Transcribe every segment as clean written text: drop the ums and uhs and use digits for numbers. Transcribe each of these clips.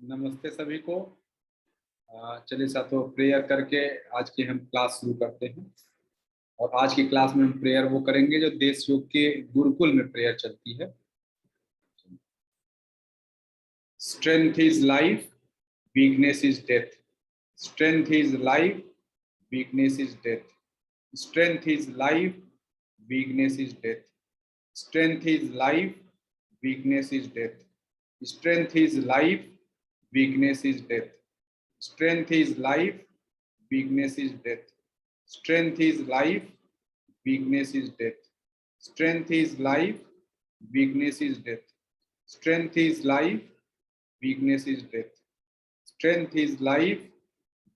नमस्ते सभी को। चलिए साथों, प्रेयर करके आज की हम क्लास शुरू करते हैं। और आज की क्लास में हम प्रेयर वो करेंगे जो देश योग के गुरुकुल में प्रेयर चलती है। Strength is life, weakness is death. Strength is life, weakness is death. Strength is life, weakness is death. Strength is life, weakness is death. Strength is life, weakness is death. Strength is life, weakness is death. Strength is life, weakness is death. Strength is life, weakness is death. Strength is life, weakness is death. Strength is life,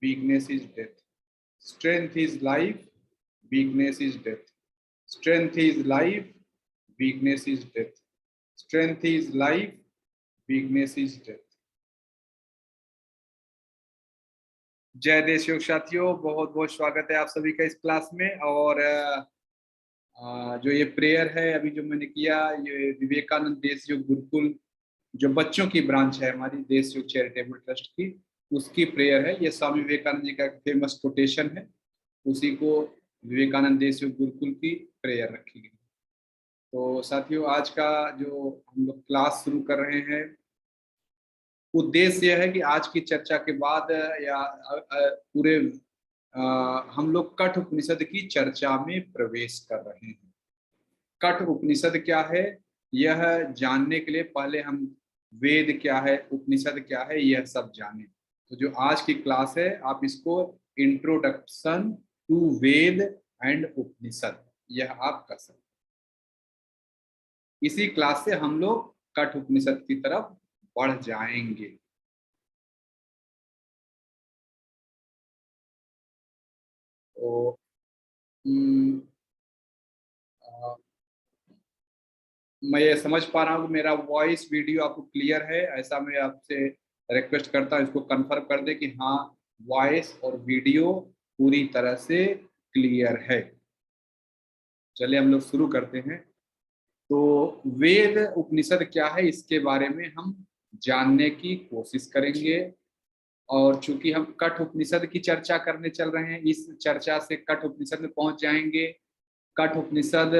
weakness is death. Strength is life, weakness is death. Strength is life, weakness is death. Strength is life, weakness is death. जय देश योग साथियों, बहुत बहुत स्वागत है आप सभी का इस क्लास में। और जो ये प्रेयर है अभी जो मैंने किया, ये विवेकानंद देश योग गुरुकुल जो बच्चों की ब्रांच है हमारी देश योग चैरिटेबल ट्रस्ट की, उसकी प्रेयर है। ये स्वामी विवेकानंद जी का फेमस कोटेशन है, उसी को विवेकानंद देश योग गुरुकुल की प्रेयर रखी गई। तो साथियों, आज का जो हम लोग क्लास शुरू कर रहे हैं, उद्देश्य यह है कि आज की चर्चा के बाद या पूरे हम लोग कठ उपनिषद की चर्चा में प्रवेश कर रहे हैं। कठ उपनिषद क्या है, यह जानने के लिए पहले हम वेद क्या है, उपनिषद क्या है, यह सब जाने। तो जो आज की क्लास है, आप इसको इंट्रोडक्शन टू वेद एंड उपनिषद, यह आप कर सकते हैं। इसी क्लास से हम लोग कठ उपनिषद की तरफ बढ़ जाएंगे। तो मैं ये समझ पा रहा हूँ कि मेरा वॉइस वीडियो आपको क्लियर है, ऐसा मैं आपसे रिक्वेस्ट करता हूँ। इसको कंफर्म कर दे कि हाँ, वॉइस और वीडियो पूरी तरह से क्लियर है। चलिए हम लोग शुरू करते हैं। तो वेद उपनिषद क्या है, इसके बारे में हम जानने की कोशिश करेंगे। और चूंकि हम कठ उपनिषद की चर्चा करने चल रहे हैं, इस चर्चा से कठ उपनिषद में पहुंच जाएंगे। कठ उपनिषद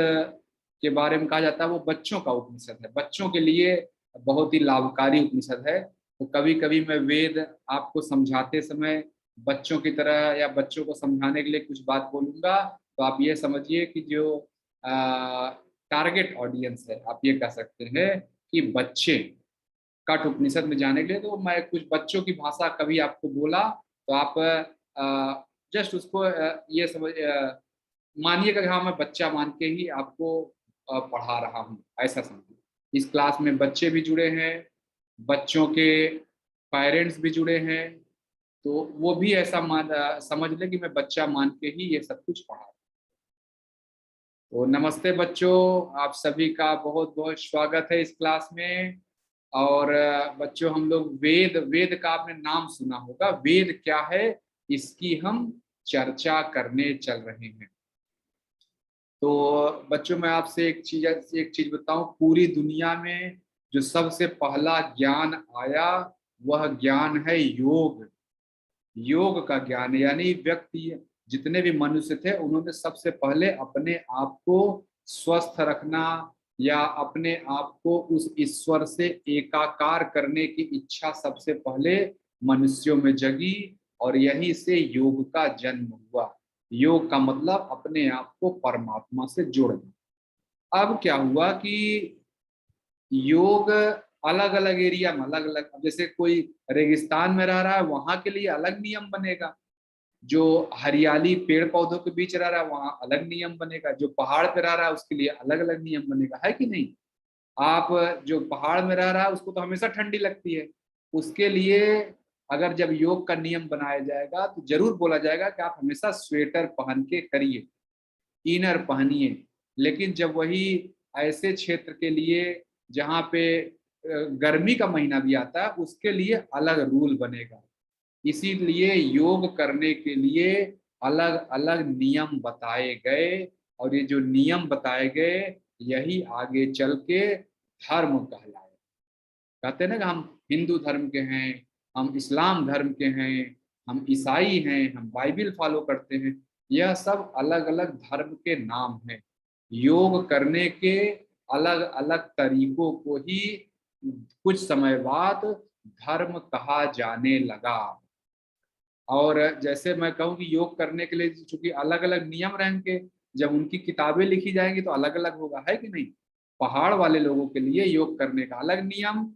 के बारे में कहा जाता है वो बच्चों का उपनिषद है, बच्चों के लिए बहुत ही लाभकारी उपनिषद है। तो कभी कभी मैं वेद आपको समझाते समय बच्चों की तरह या बच्चों को समझाने के लिए कुछ बात बोलूंगा, तो आप ये समझिए कि जो टारगेट ऑडियंस है, आप ये कह सकते हैं कि बच्चे कठ उपनिषद में जाने के लिए। तो मैं कुछ बच्चों की भाषा कभी आपको बोला तो आप जस्ट उसको ये समझ मानिएगा कि हाँ, मैं बच्चा मान के ही आपको पढ़ा रहा हूँ, ऐसा समझिए। इस क्लास में बच्चे भी जुड़े हैं, बच्चों के पेरेंट्स भी जुड़े हैं, तो वो भी ऐसा समझ ले कि मैं बच्चा मान के ही ये सब कुछ पढ़ा रहा हूँ। तो नमस्ते बच्चों, आप सभी का बहुत बहुत स्वागत है इस क्लास में। और बच्चों, हम लोग वेद वेद का आपने नाम सुना होगा, वेद क्या है इसकी हम चर्चा करने चल रहे हैं। तो बच्चों, मैं आपसे एक चीज बताऊं, पूरी दुनिया में जो सबसे पहला ज्ञान आया वह ज्ञान है योग। योग का ज्ञान, यानी व्यक्ति जितने भी मनुष्य थे उन्होंने सबसे पहले अपने आप को स्वस्थ रखना या अपने आप को उस ईश्वर से एकाकार करने की इच्छा सबसे पहले मनुष्यों में जगी, और यहीं से योग का जन्म हुआ। योग का मतलब अपने आप को परमात्मा से जोड़ना। अब क्या हुआ कि योग अलग अलग एरिया में अलग अलग, जैसे कोई रेगिस्तान में रह रहा है वहां के लिए अलग नियम बनेगा, जो हरियाली पेड़ पौधों के बीच रह रहा है वहां अलग नियम बनेगा, जो पहाड़ पे रह रहा है उसके लिए अलग अलग नियम बनेगा, है कि नहीं। आप जो पहाड़ में रह रहा है उसको तो हमेशा ठंडी लगती है, उसके लिए अगर जब योग का नियम बनाया जाएगा तो जरूर बोला जाएगा कि आप हमेशा स्वेटर पहन के करिए, इनर पहनिए। लेकिन जब वही ऐसे क्षेत्र के लिए जहाँ पे गर्मी का महीना भी आता है उसके लिए अलग रूल बनेगा। इसीलिए योग करने के लिए अलग अलग नियम बताए गए, और ये जो नियम बताए गए यही आगे चल के धर्म कहलाए। कहते हैं ना कि हम हिंदू धर्म के हैं, हम इस्लाम धर्म के हैं, हम ईसाई हैं, हम बाइबिल फॉलो करते हैं। यह सब अलग अलग धर्म के नाम हैं। योग करने के अलग अलग तरीकों को ही कुछ समय बाद धर्म कहा जाने लगा। और जैसे मैं कहूँ कि योग करने के लिए चूंकि अलग अलग नियम रहेंगे, जब उनकी किताबें लिखी जाएंगी तो अलग अलग होगा, है कि नहीं। पहाड़ वाले लोगों के लिए योग करने का अलग नियम,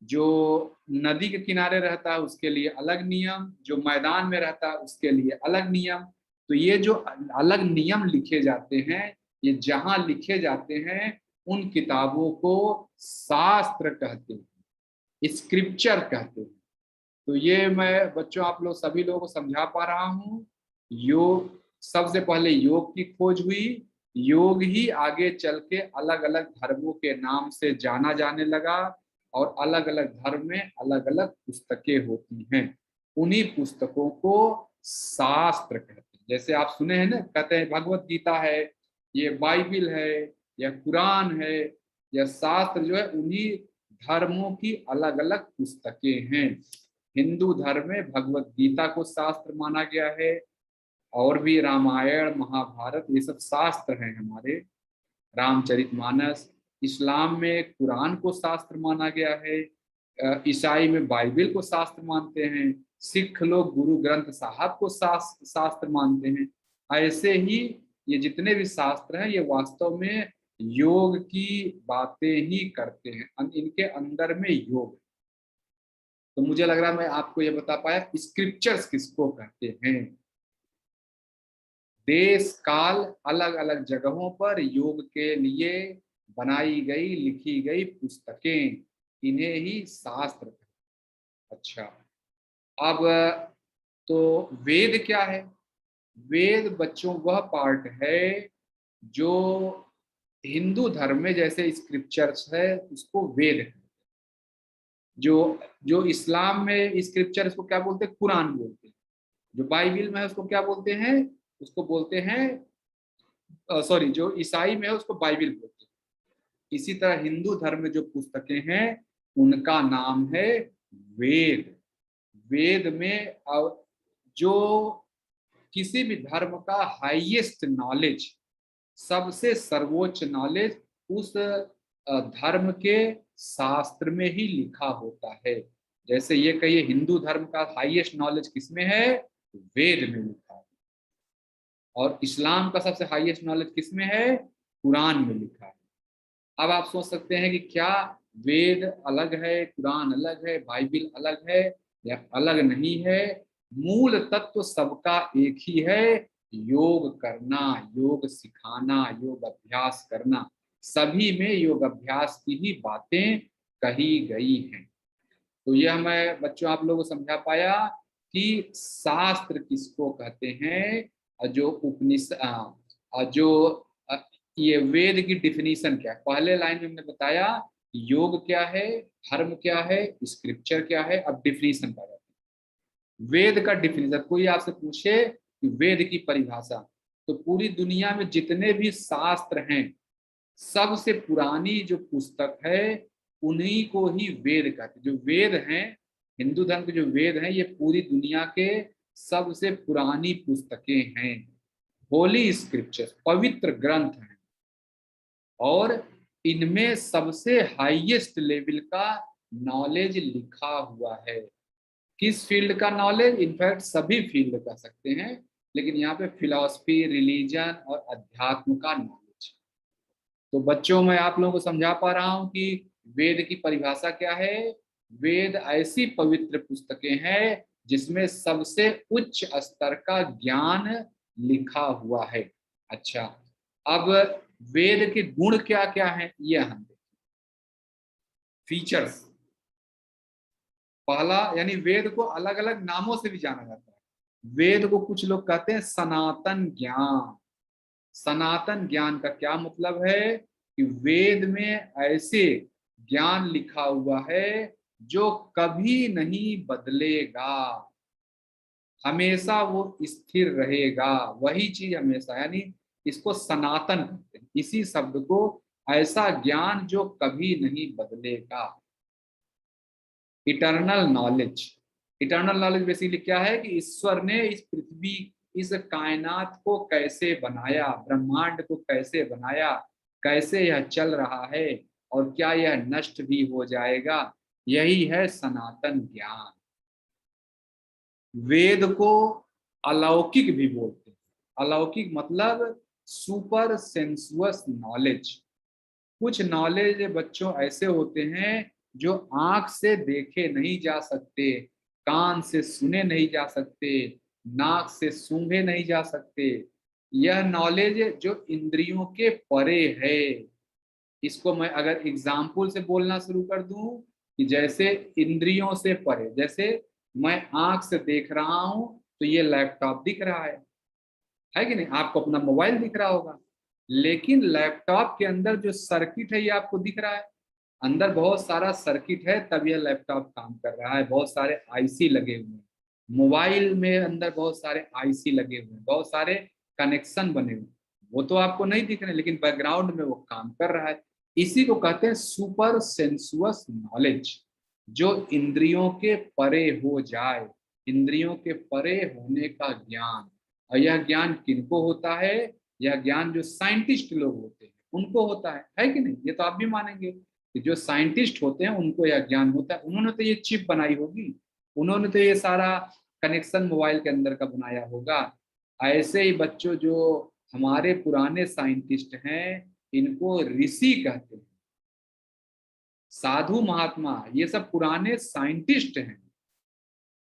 जो नदी के किनारे रहता है उसके लिए अलग नियम, जो मैदान में रहता है उसके लिए अलग नियम। तो ये जो अलग नियम लिखे जाते हैं, ये जहां लिखे जाते हैं उन किताबों को शास्त्र कहते हैं, स्क्रिप्चर कहते हैं। तो ये मैं बच्चों आप लोग सभी लोगों को समझा पा रहा हूँ। योग, सबसे पहले योग की खोज हुई। योग ही आगे चल के अलग अलग धर्मों के नाम से जाना जाने लगा, और अलग अलग धर्म में अलग अलग पुस्तकें होती हैं। उन्हीं पुस्तकों को शास्त्र कहते हैं। जैसे आप सुने हैं ना, कहते हैं भगवत गीता है, ये बाइबिल है, या कुरान है, या शास्त्र जो है उन्हीं धर्मों की अलग अलग पुस्तकें हैं। हिंदू धर्म में भगवत गीता को शास्त्र माना गया है, और भी रामायण महाभारत ये सब शास्त्र हैं हमारे, रामचरितमानस। इस्लाम में कुरान को शास्त्र माना गया है, ईसाई में बाइबिल को शास्त्र मानते हैं, सिख लोग गुरु ग्रंथ साहब को शास्त्र मानते हैं। ऐसे ही ये जितने भी शास्त्र हैं ये वास्तव में योग की बातें ही करते हैं, इनके अंदर में योग है। तो मुझे लग रहा है मैं आपको ये बता पाया स्क्रिप्चर्स किसको कहते हैं। देश काल अलग अलग जगहों पर योग के लिए बनाई गई लिखी गई पुस्तकें, इन्हें ही शास्त्र कहते हैं। अच्छा, अब तो वेद क्या है। वेद बच्चों वह पार्ट है जो हिंदू धर्म में जैसे स्क्रिप्चर्स है उसको वेद है। जो जो इस्लाम में स्क्रिप्चर उसको क्या बोलते हैं, कुरान बोलते हैं। जो बाइबिल में है उसको क्या बोलते हैं, उसको बोलते हैं सॉरी, जो ईसाई में है उसको बाइबिल बोलते हैं। इसी तरह हिंदू धर्म में जो पुस्तकें हैं उनका नाम है वेद। वेद में जो किसी भी धर्म का हाईएस्ट नॉलेज, सबसे सर्वोच्च नॉलेज उस धर्म के शास्त्र में ही लिखा होता है। जैसे ये कहिए हिंदू धर्म का हाईएस्ट नॉलेज किसमें है, वेद में लिखा है। और इस्लाम का सबसे हाईएस्ट नॉलेज किसमें है, कुरान में लिखा है। अब आप सोच सकते हैं कि क्या वेद अलग है, कुरान अलग है, बाइबिल अलग है, या अलग नहीं है। मूल तत्व सबका एक ही है, योग करना, योग सिखाना, योग अभ्यास करना। सभी में योग अभ्यास की ही बातें कही गई हैं। तो यह मैं बच्चों आप लोगों को समझा पाया कि शास्त्र किसको कहते हैं। जो उपनिषद, जो ये वेद की डिफिनीशन क्या है, पहले लाइन में हमने बताया योग क्या है, धर्म क्या है, स्क्रिप्चर क्या है। अब डिफिनीशन क्या है, वेद का डिफिनीशन। कोई आपसे पूछे कि वेद की परिभाषा, तो पूरी दुनिया में जितने भी शास्त्र हैं, सबसे पुरानी जो पुस्तक है उन्हीं को ही वेद कहते हैं। जो वेद हैं, हिंदू धर्म के जो वेद हैं, ये पूरी दुनिया के सबसे पुरानी पुस्तकें हैं, होली स्क्रिप्चर्स, पवित्र ग्रंथ हैं। और इनमें सबसे हाईएस्ट लेवल का नॉलेज लिखा हुआ है। किस फील्ड का नॉलेज, इनफैक्ट सभी फील्ड कह सकते हैं, लेकिन यहाँ पे फिलॉसफी, रिलीजन और अध्यात्म का नॉलेज। तो बच्चों मैं आप लोगों को समझा पा रहा हूँ कि वेद की परिभाषा क्या है। वेद ऐसी पवित्र पुस्तकें हैं जिसमें सबसे उच्च स्तर का ज्ञान लिखा हुआ है। अच्छा, अब वेद के गुण क्या क्या हैं ये हम देखें। फीचर्स, पहला यानी वेद को अलग अलग नामों से भी जाना जाता है। वेद को कुछ लोग कहते हैं सनातन ज्ञान। सनातन ज्ञान का क्या मतलब है कि वेद में ऐसे ज्ञान लिखा हुआ है जो कभी नहीं बदलेगा, हमेशा वो स्थिर रहेगा, वही चीज हमेशा, यानी इसको सनातन कहते हैं, इसी शब्द को, ऐसा ज्ञान जो कभी नहीं बदलेगा। Eternal knowledge. Eternal knowledge basically क्या है कि ईश्वर ने इस पृथ्वी, इस कायनात को कैसे बनाया, ब्रह्मांड को कैसे बनाया, कैसे यह चल रहा है और क्या यह नष्ट भी हो जाएगा, यही है सनातन ज्ञान। वेद को अलौकिक भी बोलते हैं। अलौकिक मतलब सुपर सेंसुअस नॉलेज। कुछ नॉलेज बच्चों ऐसे होते हैं जो आंख से देखे नहीं जा सकते, कान से सुने नहीं जा सकते, नाक से सूंघे नहीं जा सकते। यह नॉलेज जो इंद्रियों के परे है। इसको मैं अगर एग्जाम्पल से बोलना शुरू कर दूं कि जैसे इंद्रियों से परे, जैसे मैं आंख से देख रहा हूं तो ये लैपटॉप दिख रहा है कि नहीं? आपको अपना मोबाइल दिख रहा होगा, लेकिन लैपटॉप के अंदर जो सर्किट है ये आपको दिख रहा है। अंदर बहुत सारा सर्किट है तब यह लैपटॉप काम कर रहा है, बहुत सारे आईसी लगे हुए हैं। मोबाइल में अंदर बहुत सारे आईसी लगे हुए हैं, बहुत सारे कनेक्शन बने हुए हैं। वो तो आपको नहीं दिख रहे, लेकिन बैकग्राउंड में वो काम कर रहा है। इसी को कहते हैं सुपर सेंसुअस नॉलेज, जो इंद्रियों के परे हो जाए, इंद्रियों के परे होने का ज्ञान। और यह ज्ञान किनको होता है? यह ज्ञान जो साइंटिस्ट लोग होते हैं उनको होता है कि नहीं? ये तो आप भी मानेंगे कि जो साइंटिस्ट होते हैं उनको यह ज्ञान होता है। उन्होंने तो ये चिप बनाई होगी, उन्होंने तो ये सारा कनेक्शन मोबाइल के अंदर का बनाया होगा। ऐसे ही बच्चों जो हमारे पुराने साइंटिस्ट हैं इनको ऋषि कहते हैं। साधु महात्मा ये सब पुराने साइंटिस्ट हैं।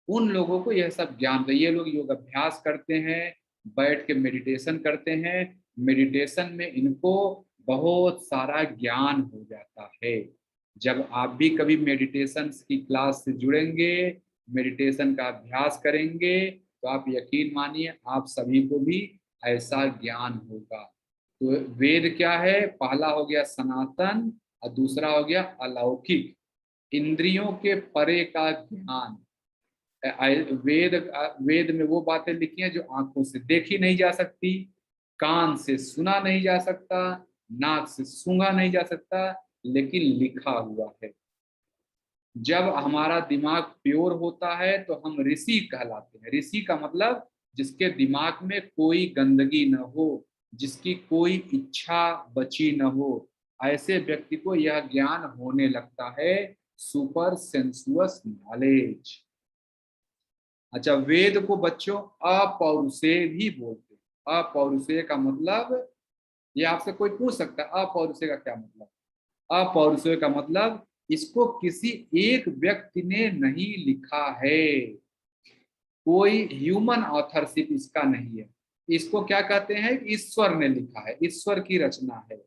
उन लोगों को यह सब ज्ञान है। ये लोग योग अभ्यास करते हैं, बैठ के मेडिटेशन करते हैं। मेडिटेशन में इनको बहुत सारा ज्ञान हो जाता है। जब आप भी कभी मेडिटेशन की क्लास से जुड़ेंगे, मेडिटेशन का अभ्यास करेंगे, तो आप यकीन मानिए आप सभी को भी ऐसा ज्ञान होगा। तो वेद क्या है? पहला हो गया सनातन और दूसरा हो गया अलौकिक, इंद्रियों के परे का ज्ञान। वेद वेद में वो बातें लिखी हैं जो आंखों से देखी नहीं जा सकती, कान से सुना नहीं जा सकता, नाक से सूंघा नहीं जा सकता, लेकिन लिखा हुआ है। जब हमारा दिमाग प्योर होता है तो हम ऋषि कहलाते हैं। ऋषि का मतलब जिसके दिमाग में कोई गंदगी न हो, जिसकी कोई इच्छा बची न हो, ऐसे व्यक्ति को यह ज्ञान होने लगता है, सुपर सेंसुअस नॉलेज। अच्छा, वेद को बच्चों अपौरुषेय भी बोलते हैं। अपौरुषेय का मतलब, ये आपसे कोई पूछ सकता है अपौरुषेय का क्या मतलब? अपौरुषेय का मतलब इसको किसी एक व्यक्ति ने नहीं लिखा है, कोई ह्यूमन ऑथरशिप इसका नहीं है। इसको क्या कहते हैं? ईश्वर ने लिखा है, ईश्वर की रचना है।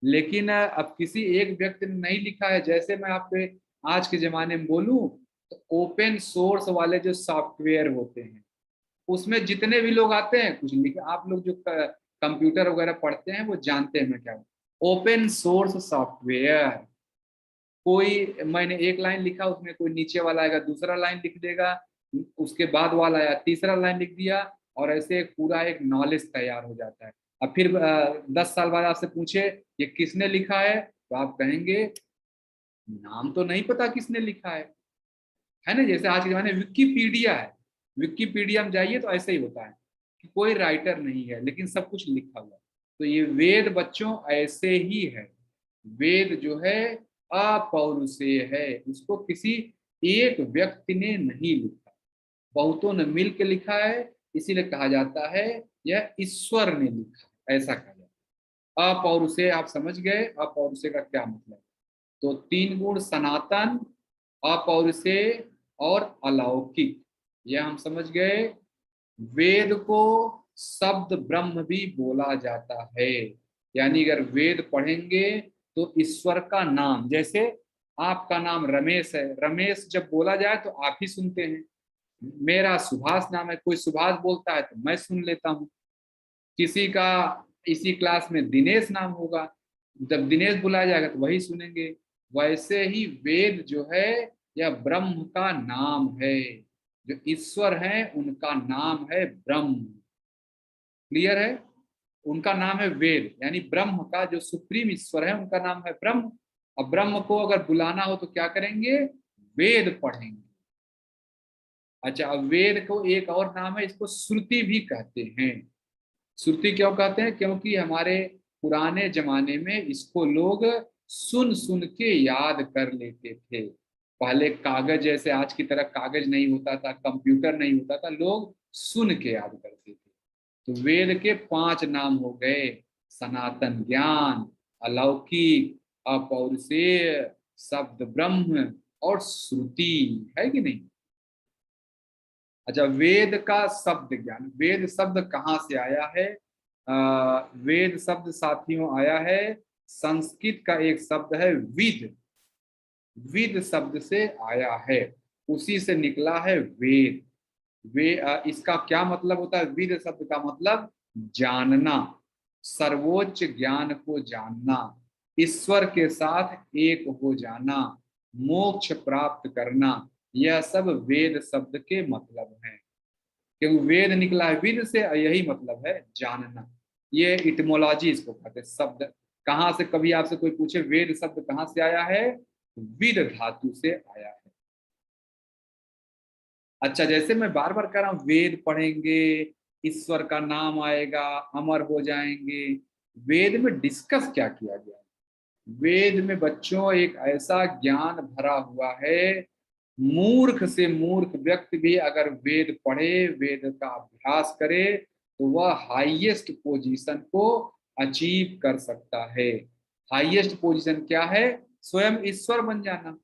लेकिन अब किसी एक व्यक्ति ने नहीं लिखा है। जैसे मैं आपको आज के जमाने में बोलूं तो ओपन सोर्स वाले जो सॉफ्टवेयर होते हैं उसमें जितने भी लोग आते हैं कुछ लिखे, आप लोग जो कंप्यूटर वगैरह पढ़ते हैं वो जानते हैं मैं क्या हूँ। ओपन सोर्स सॉफ्टवेयर, कोई मैंने एक लाइन लिखा, उसमें कोई नीचे वाला आएगा दूसरा लाइन लिख देगा, उसके बाद वाला आया तीसरा लाइन लिख दिया, और ऐसे पूरा एक नॉलेज तैयार हो जाता है। अब फिर 10 साल बाद आपसे पूछे ये किसने लिखा है, तो आप कहेंगे नाम तो नहीं पता किसने लिखा है ना? जैसे आज के जमाने में विकिपीडिया है, विकिपीडिया में जाइए तो ऐसे ही होता है कि कोई राइटर नहीं है लेकिन सब कुछ लिखा हुआ है। तो ये वेद बच्चों ऐसे ही है। वेद जो है अपौरुषेय है, उसको किसी एक व्यक्ति ने नहीं लिखा, बहुतों ने मिल के लिखा है, इसीलिए कहा जाता है यह ईश्वर ने लिखा, ऐसा कहा जाता है। अपौरुषेय आप समझ गए अपौरुषेय का क्या मतलब? तो 3 गुण सनातन, अपौरुषेय और अलौकिक, यह हम समझ गए। वेद को शब्द ब्रह्म भी बोला जाता है, यानी अगर वेद पढ़ेंगे तो ईश्वर का नाम, जैसे आपका नाम रमेश है, रमेश जब बोला जाए तो आप ही सुनते हैं। मेरा सुभाष नाम है, कोई सुभाष बोलता है तो मैं सुन लेता हूँ। किसी का इसी क्लास में दिनेश नाम होगा, जब दिनेश बुलाया जाएगा तो वही सुनेंगे। वैसे ही वेद जो है यह ब्रह्म का नाम है, जो ईश्वर है उनका नाम है ब्रह्म। क्लियर है? उनका नाम है वेद, यानी ब्रह्म का जो सुप्रीम ईश्वर है उनका नाम है ब्रह्म। और ब्रह्म को अगर बुलाना हो तो क्या करेंगे? वेद पढ़ेंगे। अच्छा, अब वेद को एक और नाम है, इसको श्रुति भी कहते हैं। श्रुति क्यों कहते हैं? क्योंकि हमारे पुराने जमाने में इसको लोग सुन सुन के याद कर लेते थे। पहले कागज, जैसे आज की तरह कागज नहीं होता था, कंप्यूटर नहीं होता था, लोग सुन के याद करते थे। तो वेद के 5 नाम हो गए: सनातन ज्ञान, अलौकिक, अपौरुषेय, शब्द ब्रह्म और श्रुति। है कि नहीं? अच्छा, वेद का शब्द ज्ञान, वेद शब्द कहाँ से आया है? वेद शब्द साथियों आया है, संस्कृत का एक शब्द है विद। विद शब्द से आया है, उसी से निकला है वेद। इसका क्या मतलब होता है? विद शब्द का मतलब जानना, सर्वोच्च ज्ञान को जानना, ईश्वर के साथ एक हो जाना, मोक्ष प्राप्त करना, यह सब वेद शब्द के मतलब है। क्योंकि वेद निकला है विद से, यही मतलब है जानना। ये इटमोलॉजी इसको कहते हैं। शब्द कहाँ से, कभी आपसे कोई पूछे वेद शब्द कहाँ से आया है, विद धातु से आया है। अच्छा, जैसे मैं बार बार कह रहा हूं, वेद पढ़ेंगे, ईश्वर का नाम आएगा, अमर हो जाएंगे। वेद में डिस्कस क्या किया गया है? वेद में बच्चों एक ऐसा ज्ञान भरा हुआ है, मूर्ख से मूर्ख व्यक्ति भी अगर वेद पढ़े, वेद का अभ्यास करे, तो वह हाईएस्ट पोजीशन को अचीव कर सकता है। हाईएस्ट पोजीशन क्या है? स्वयं ईश्वर बन जाना।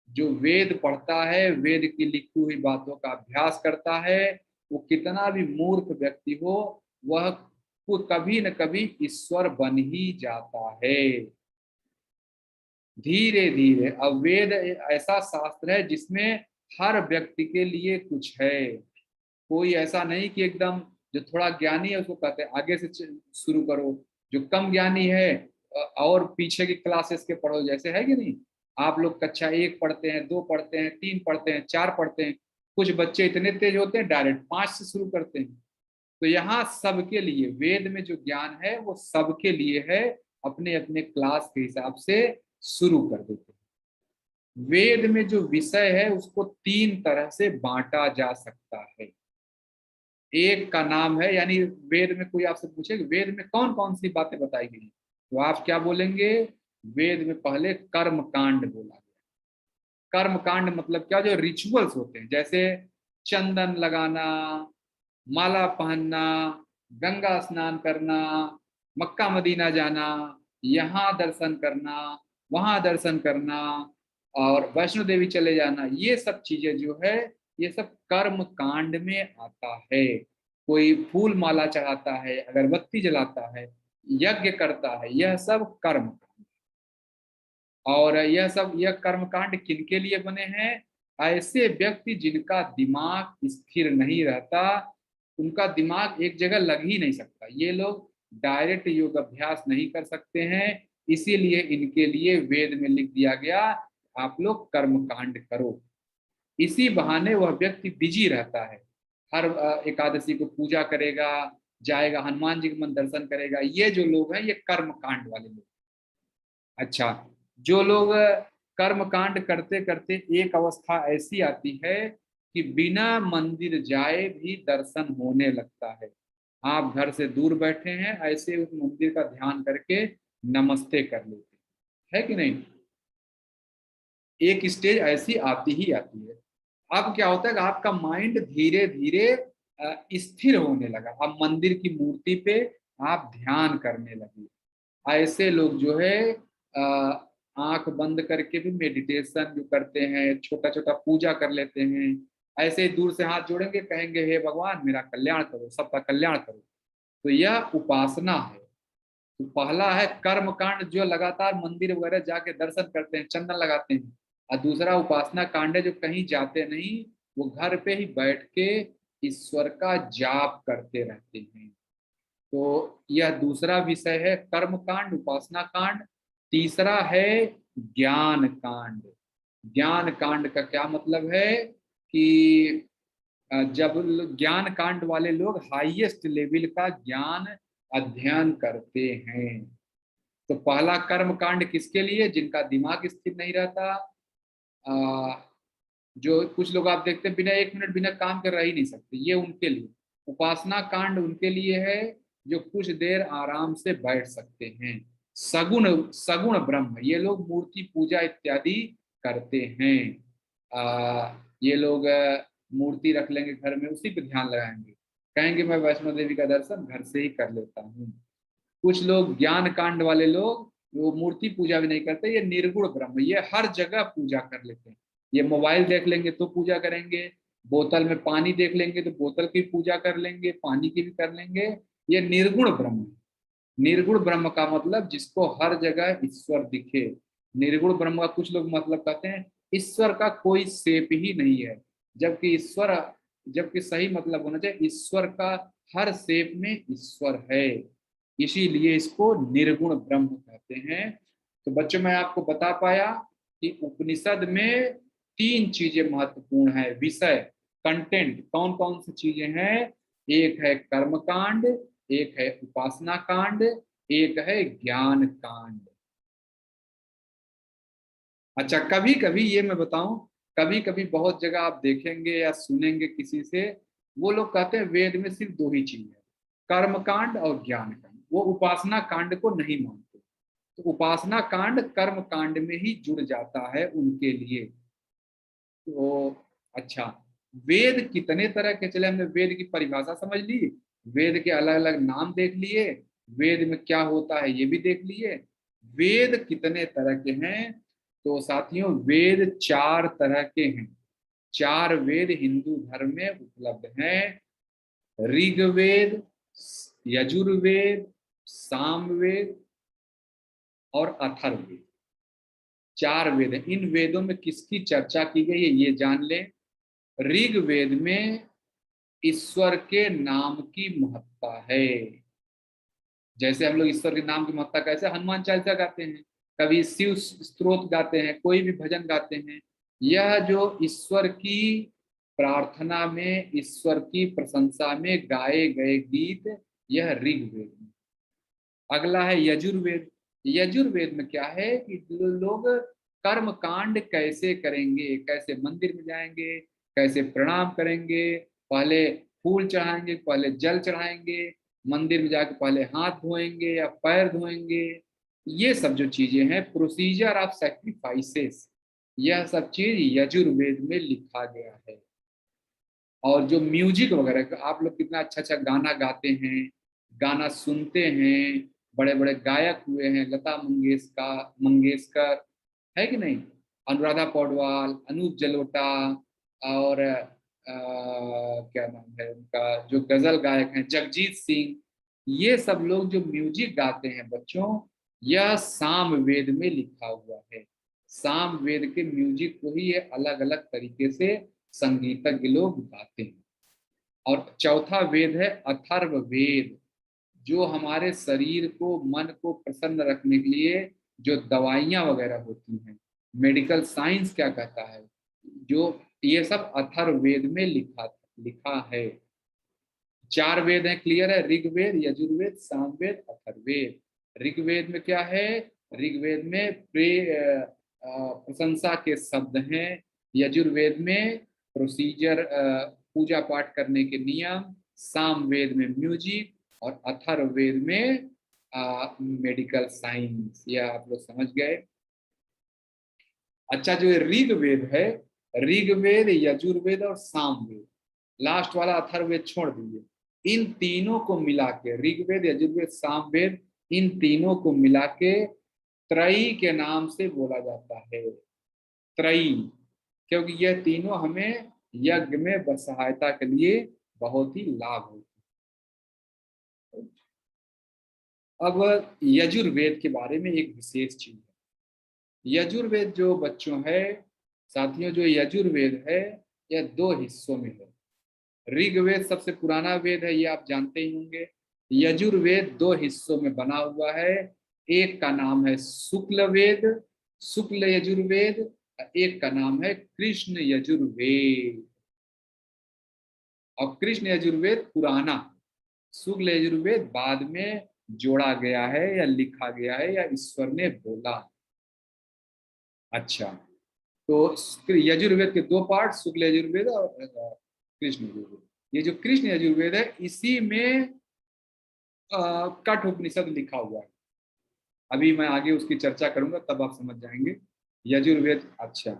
जो वेद पढ़ता है, वेद की लिखी हुई बातों का अभ्यास करता है, वो कितना भी मूर्ख व्यक्ति हो, वह कभी न कभी ईश्वर बन ही जाता है, धीरे धीरे। अब वेद ऐसा शास्त्र है जिसमें हर व्यक्ति के लिए कुछ है। कोई ऐसा नहीं कि एकदम जो थोड़ा ज्ञानी है उसको कहते हैं आगे से शुरू करो, जो कम ज्ञानी है और पीछे की क्लासेस के पढ़ो, जैसे है कि नहीं? आप लोग कक्षा 1 पढ़ते हैं, 2 पढ़ते हैं, 3 पढ़ते हैं, 4 पढ़ते हैं। कुछ बच्चे इतने तेज होते हैं डायरेक्ट 5 से शुरू करते हैं। तो यहाँ सबके लिए वेद में जो ज्ञान है वो सबके लिए है, अपने अपने क्लास के हिसाब से शुरू कर देते हैं। वेद में जो विषय है उसको 3 तरह से बांटा जा सकता है। एक का नाम है, यानी वेद में कोई आपसे पूछे वेद में कौन कौन सी बातें बताई गई, तो आप क्या बोलेंगे? वेद में पहले कर्म कांड बोला गया। कर्म कांड मतलब क्या? जो रिचुअल्स होते हैं, जैसे चंदन लगाना, माला पहनना, गंगा स्नान करना, मक्का मदीना जाना, यहाँ दर्शन करना, वहां दर्शन करना, और वैष्णो देवी चले जाना, ये सब चीजें जो है, ये सब कर्म कांड में आता है। कोई फूल माला चढ़ाता है, अगरबत्ती जलाता है, यज्ञ करता है, यह सब कर्म। और यह कर्मकांड किनके लिए बने हैं? ऐसे व्यक्ति जिनका दिमाग स्थिर नहीं रहता, उनका दिमाग एक जगह लग ही नहीं सकता, ये लोग डायरेक्ट योग अभ्यास नहीं कर सकते हैं। इसीलिए इनके लिए वेद में लिख दिया गया, आप लोग कर्मकांड करो। इसी बहाने वह व्यक्ति बिजी रहता है, हर एकादशी को पूजा करेगा, जाएगा हनुमान जी के मंदिर दर्शन करेगा। ये जो लोग हैं ये कर्मकांड वाले लोग। अच्छा, जो लोग कर्म कांड करते करते एक अवस्था ऐसी आती है कि बिना मंदिर जाए भी दर्शन होने लगता है। आप घर से दूर बैठे हैं, ऐसे उस मंदिर का ध्यान करके नमस्ते कर लेते हैं, है कि नहीं? एक स्टेज ऐसी आती ही आती है। अब क्या होता है कि आपका माइंड धीरे धीरे स्थिर होने लगा, अब मंदिर की मूर्ति पे आप ध्यान करने लगे। ऐसे लोग जो है आंख बंद करके भी मेडिटेशन जो करते हैं, छोटा छोटा पूजा कर लेते हैं। ऐसे ही दूर से हाथ जोड़ेंगे, कहेंगे हे भगवान मेरा कल्याण करो, सबका कल्याण करो। तो यह उपासना है। तो पहला है कर्म कांड, जो लगातार मंदिर वगैरह जाके दर्शन करते हैं, चंदन लगाते हैं। और दूसरा उपासना कांड है, जो कहीं जाते नहीं, वो घर पे ही बैठ के ईश्वर का जाप करते रहते हैं। तो यह दूसरा विषय है, कर्म कांड, उपासना कांड। तीसरा है ज्ञान कांड। ज्ञान कांड का क्या मतलब है कि जब ज्ञान कांड वाले लोग हाईएस्ट लेवल का ज्ञान अध्ययन करते हैं। तो पहला कर्म कांड किसके लिए? जिनका दिमाग स्थिर नहीं रहता, जो कुछ लोग आप देखते हैं बिना 1 मिनट बिना काम कर रह ही नहीं सकते, ये उनके लिए उपासना कांड उनके लिए है जो कुछ देर आराम से बैठ सकते हैं। सगुण सगुण ब्रह्म, ये लोग मूर्ति पूजा इत्यादि करते हैं। ये लोग मूर्ति रख लेंगे घर में, उसी पे ध्यान लगाएंगे, कहेंगे मैं वैष्णो देवी का दर्शन घर से ही कर लेता हूँ। कुछ लोग ज्ञान कांड वाले लोग, वो मूर्ति पूजा भी नहीं करते, ये निर्गुण ब्रह्म, ये हर जगह पूजा कर लेते हैं। ये मोबाइल देख लेंगे तो पूजा करेंगे, बोतल में पानी देख लेंगे तो बोतल की पूजा कर लेंगे, पानी की भी कर लेंगे। ये निर्गुण ब्रह्म है। निर्गुण ब्रह्म का मतलब जिसको हर जगह ईश्वर दिखे। निर्गुण ब्रह्म का कुछ लोग मतलब कहते हैं ईश्वर का कोई शेप ही नहीं है, जबकि ईश्वर, जबकि सही मतलब होना चाहिए ईश्वर का हर शेप में ईश्वर है, इसीलिए इसको निर्गुण ब्रह्म कहते हैं। तो बच्चों मैं आपको बता पाया कि उपनिषद में 3 चीजें महत्वपूर्ण है, विषय कंटेंट कौन कौन सी चीजें हैं। एक है कर्म कांड, एक है उपासना कांड, एक है ज्ञान कांड। अच्छा, कभी कभी ये मैं बताऊं, कभी कभी बहुत जगह आप देखेंगे या सुनेंगे किसी से, वो लोग कहते हैं वेद में सिर्फ 2 ही चीज है, कर्म कांड और ज्ञान कांड, वो उपासना कांड को नहीं मानते। तो उपासना कांड कर्म कांड में ही जुड़ जाता है उनके लिए। तो अच्छा, वेद कितने तरह के, चले हमने वेद की परिभाषा समझ ली, वेद के अलग अलग नाम देख लिए, वेद में क्या होता है ये भी देख लिए। वेद कितने तरह के हैं, तो साथियों वेद 4 तरह के हैं। 4 वेद हिंदू धर्म में उपलब्ध हैं। ऋग्वेद, यजुर्वेद, सामवेद और अथर्ववेद। 4 वेद हैं। इन वेदों में किसकी चर्चा की गई है ये जान लें। ऋग्वेद में ईश्वर के नाम की महत्ता है। जैसे हम लोग ईश्वर के नाम की महत्ता कैसे, हनुमान चालीसा गाते हैं, कभी शिव स्तोत्र गाते हैं, कोई भी भजन गाते हैं, यह जो ईश्वर की प्रार्थना में, ईश्वर की प्रशंसा में गाए गए गीत, यह ऋग्वेद में। अगला है यजुर्वेद। यजुर्वेद में क्या है कि लोग कर्म कांड कैसे करेंगे, कैसे मंदिर में जाएंगे, कैसे प्रणाम करेंगे, पहले फूल चढ़ाएंगे, पहले जल चढ़ाएंगे, मंदिर में जाकर पहले हाथ धोएंगे या पैर धोएंगे, ये सब जो चीजें हैं, प्रोसीजर ऑफ सैक्रिफाइसेस, यह सब चीज यजुर्वेद में लिखा गया है। और जो म्यूजिक वगैरह, आप लोग कितना अच्छा अच्छा गाना गाते हैं, गाना सुनते हैं, बड़े बड़े गायक हुए हैं, लता मंगेशकर है कि नहीं, अनुराधा पौडवाल, अनूप जलोटा, और क्या नाम है उनका जो गजल गायक हैं, जगजीत सिंह, ये सब लोग जो म्यूजिक गाते हैं बच्चों, यह सामवेद में लिखा हुआ है। सामवेद के म्यूजिक को ही ये अलग अलग तरीके से संगीतज्ञ लोग गाते हैं। और चौथा वेद है अथर्व वेद, जो हमारे शरीर को, मन को प्रसन्न रखने के लिए जो दवाइयां वगैरह होती हैं, मेडिकल साइंस क्या कहता है, जो ये सब अथर्ववेद में लिखा लिखा है। 4 वेद हैं, क्लियर है, ऋग्वेद, यजुर्वेद, सामवेद, अथर्ववेद। ऋग्वेद में क्या है, ऋग्वेद में प्रशंसा के शब्द हैं, यजुर्वेद में प्रोसीजर, पूजा पाठ करने के नियम, सामवेद में म्यूजिक, और अथर्ववेद में मेडिकल साइंस। यह आप लोग समझ गए। अच्छा, जो ऋग्वेद है, ऋग्वेद, यजुर्वेद और सामवेद, लास्ट वाला अथर्ववेद छोड़ दीजिए, इन तीनों को मिला के, ऋग्वेद, यजुर्वेद, सामवेद, इन तीनों को मिला के त्रयी के नाम से बोला जाता है। त्रयी, क्योंकि यह तीनों हमें यज्ञ में सहायता के लिए बहुत ही लाभ होते हैं। अब यजुर्वेद के बारे में एक विशेष चीज है। यजुर्वेद जो बच्चों है, साथियों, जो यजुर्वेद है यह 2 हिस्सों में है। ऋग्वेद सबसे पुराना वेद है, ये आप जानते ही होंगे। यजुर्वेद 2 हिस्सों में बना हुआ है। एक का नाम है शुक्ल वेद, शुक्ल यजुर्वेद, एक का नाम है कृष्ण यजुर्वेद। और कृष्ण यजुर्वेद पुराना, शुक्ल यजुर्वेद बाद में जोड़ा गया है या लिखा गया है या ईश्वर ने बोला। अच्छा, तो यजुर्वेद के दो पार्ट, शुक्ल यजुर्वेद और कृष्ण यजुर्वेद। ये जो कृष्ण यजुर्वेद है इसी में कठ उपनिषद लिखा हुआ है। अभी मैं आगे उसकी चर्चा करूंगा तब आप समझ जाएंगे। यजुर्वेद। अच्छा,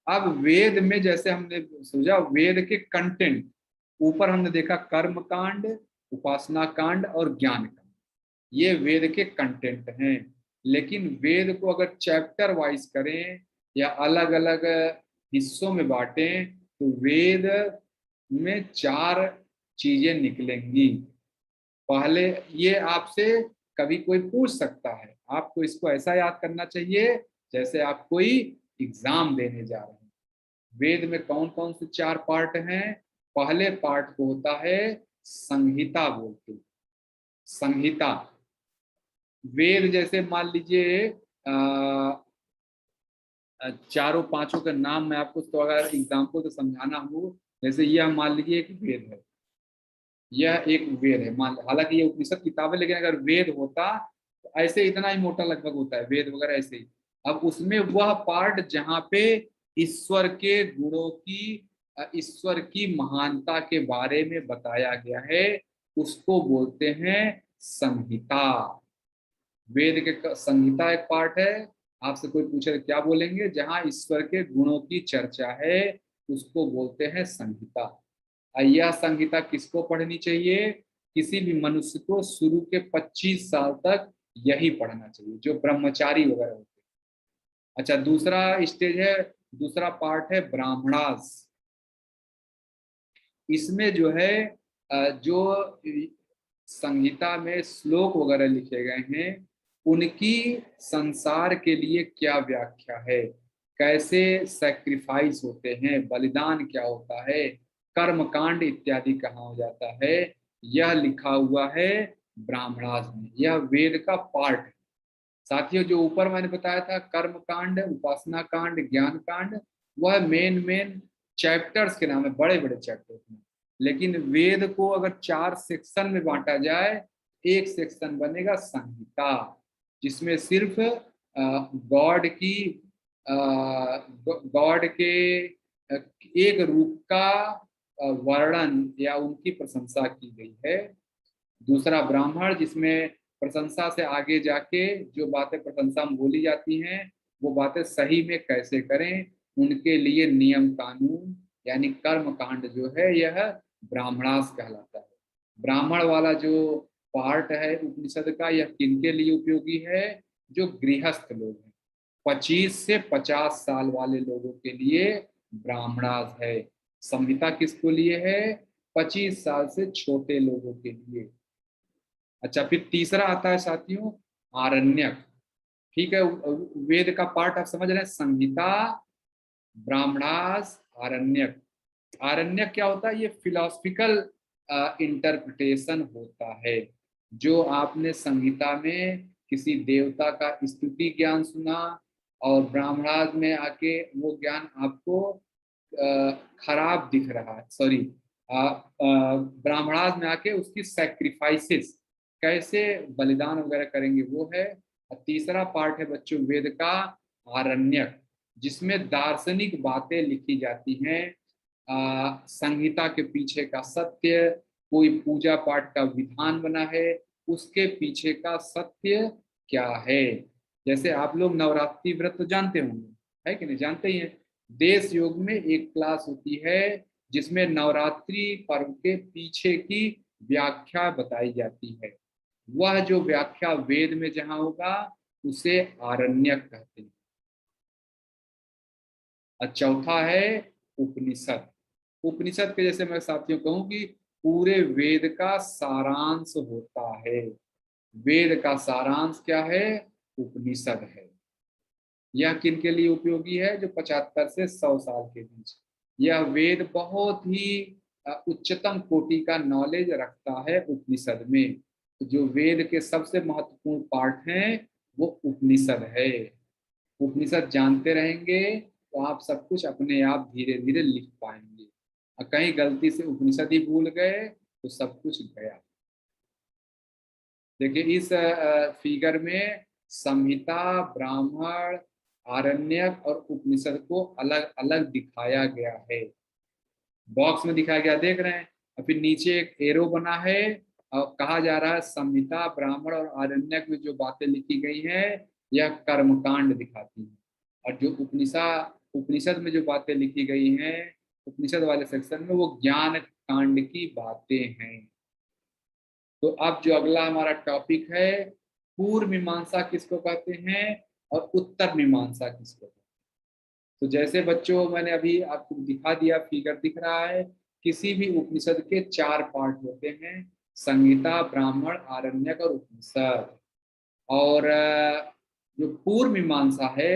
अब वेद में जैसे हमने समझा वेद के कंटेंट, ऊपर हमने देखा कर्म कांड, उपासना कांड और ज्ञान कांड, ये वेद के कंटेंट हैं। लेकिन वेद को अगर चैप्टर वाइज करें या अलग अलग हिस्सों में बांटें तो वेद में चार चीजें निकलेंगी। पहले ये आपसे कभी कोई पूछ सकता है, आपको इसको ऐसा याद करना चाहिए जैसे आप कोई एग्जाम देने जा रहे हैं। वेद में कौन कौन से चार पार्ट हैं? पहले पार्ट को होता है संहिता बोलते हैं। संहिता वेद जैसे मान लीजिए चारों पांचों के नाम मैं आपको तो अगर एग्जाम्पल तो समझाना हो, जैसे यह मान लीजिए एक वेद है, यह एक वेद है मान, हालांकि ये उपनिषद किताब है लेकिन अगर वेद होता तो ऐसे इतना ही मोटा लगभग होता है वेद वगैरह ऐसे ही। अब उसमें वह पार्ट जहाँ पे ईश्वर के गुणों की, ईश्वर की महानता के बारे में बताया गया है उसको बोलते हैं संहिता। वेद के संहिता एक पार्ट है। आपसे कोई पूछे तो क्या बोलेंगे? जहाँ ईश्वर के गुणों की चर्चा है उसको बोलते हैं संहिता। यह संहिता किसको पढ़नी चाहिए? किसी भी मनुष्य को शुरू के 25 साल तक यही पढ़ना चाहिए, जो ब्रह्मचारी वगैरह होते हैं। अच्छा, दूसरा स्टेज है, दूसरा पार्ट है ब्राह्मणास। इसमें जो है जो संहिता में श्लोक वगैरह लिखे गए हैं उनकी संसार के लिए क्या व्याख्या है, कैसे सैक्रिफाइस होते हैं, बलिदान क्या होता है, कर्म कांड इत्यादि कहाँ हो जाता है, यह लिखा हुआ है ब्राह्मणास में। यह वेद का पार्ट है। साथियों, जो ऊपर मैंने बताया था कर्म कांड, उपासना कांड, ज्ञान कांड, वह मेन मेन चैप्टर्स के नाम है, बड़े बड़े चैप्टर्स में। लेकिन वेद को अगर चार सेक्शन में बांटा जाए, एक सेक्शन बनेगा संहिता, जिसमें सिर्फ गॉड की, गॉड के एक रूप का वर्णन या उनकी प्रशंसा की गई है। दूसरा ब्राह्मण, जिसमें प्रशंसा से आगे जाके जो बातें प्रशंसा में बोली जाती हैं वो बातें सही में कैसे करें, उनके लिए नियम कानून यानी कर्म कांड जो है यह ब्राह्मणास कहलाता है। ब्राह्मण वाला जो पार्ट है उपनिषद का, यह किनके लिए उपयोगी है? जो गृहस्थ लोग हैं, 25 से 50 साल वाले लोगों के लिए ब्राह्मणास है। संहिता किसको लिए है? 25 साल से छोटे लोगों के लिए। अच्छा, फिर तीसरा आता है साथियों आरण्यक। ठीक है, वेद का पार्ट आप समझ रहे हैं, संहिता, ब्राह्मणास, आरण्यक। आरण्यक क्या होता है? ये फिलोसफिकल इंटरप्रिटेशन होता है। जो आपने संहिता में किसी देवता का स्तुति ज्ञान सुना और ब्राह्मणास में आके वो ज्ञान आपको खराब दिख रहा है, सॉरी, ब्राह्मणास में आके उसकी सैक्रिफाइसेस कैसे बलिदान वगैरह करेंगे वो है। और तीसरा पार्ट है बच्चों वेद का आरण्यक, जिसमें दार्शनिक बातें लिखी जाती हैं। संहिता के पीछे का सत्य, कोई पूजा पाठ का विधान बना है उसके पीछे का सत्य क्या है। जैसे आप लोग नवरात्रि व्रत तो जानते होंगे, है कि नहीं? जानते ही हैं। देश योग में एक क्लास होती है जिसमें नवरात्रि पर्व के पीछे की व्याख्या बताई जाती है। वह जो व्याख्या वेद में जहां होगा उसे आरण्यक कहते हैं। और चौथा है उपनिषद। उपनिषद के जैसे मैं साथियों कहूं कि पूरे वेद का सारांश होता है। वेद का सारांश क्या है? उपनिषद है। यह किन के लिए उपयोगी है? जो 75 से 100 साल के बीच। यह वेद बहुत ही उच्चतम कोटि का नॉलेज रखता है उपनिषद में। जो वेद के सबसे महत्वपूर्ण पार्ट हैं वो उपनिषद है। उपनिषद जानते रहेंगे तो आप सब कुछ अपने आप धीरे धीरे लिख पाएंगे। और कहीं गलती से उपनिषद ही भूल गए तो सब कुछ गया। देखिए इस फिगर में संहिता, ब्राह्मण, आरण्यक और उपनिषद को अलग अलग दिखाया गया है। बॉक्स में दिखाया गया देख रहे हैं, और फिर नीचे एक एरो बना है और कहा जा रहा है संहिता, ब्राह्मण और आरण्यक में जो बातें लिखी गई हैं यह कर्मकांड दिखाती है, और जो उपनिषद उपनिषद में जो बातें लिखी गई हैं उपनिषद वाले सेक्शन में वो ज्ञान कांड की बातें हैं। तो अब जो अगला हमारा टॉपिक है, पूर्व मीमांसा किसको कहते हैं और उत्तर मीमांसा किसको कहते हैं। तो जैसे बच्चों मैंने अभी आपको दिखा दिया, फिगर दिख रहा है, किसी भी उपनिषद के 4 पार्ट होते हैं, संहिता, ब्राह्मण, आरण्यक और उपनिषद। और जो पूर्व मीमांसा है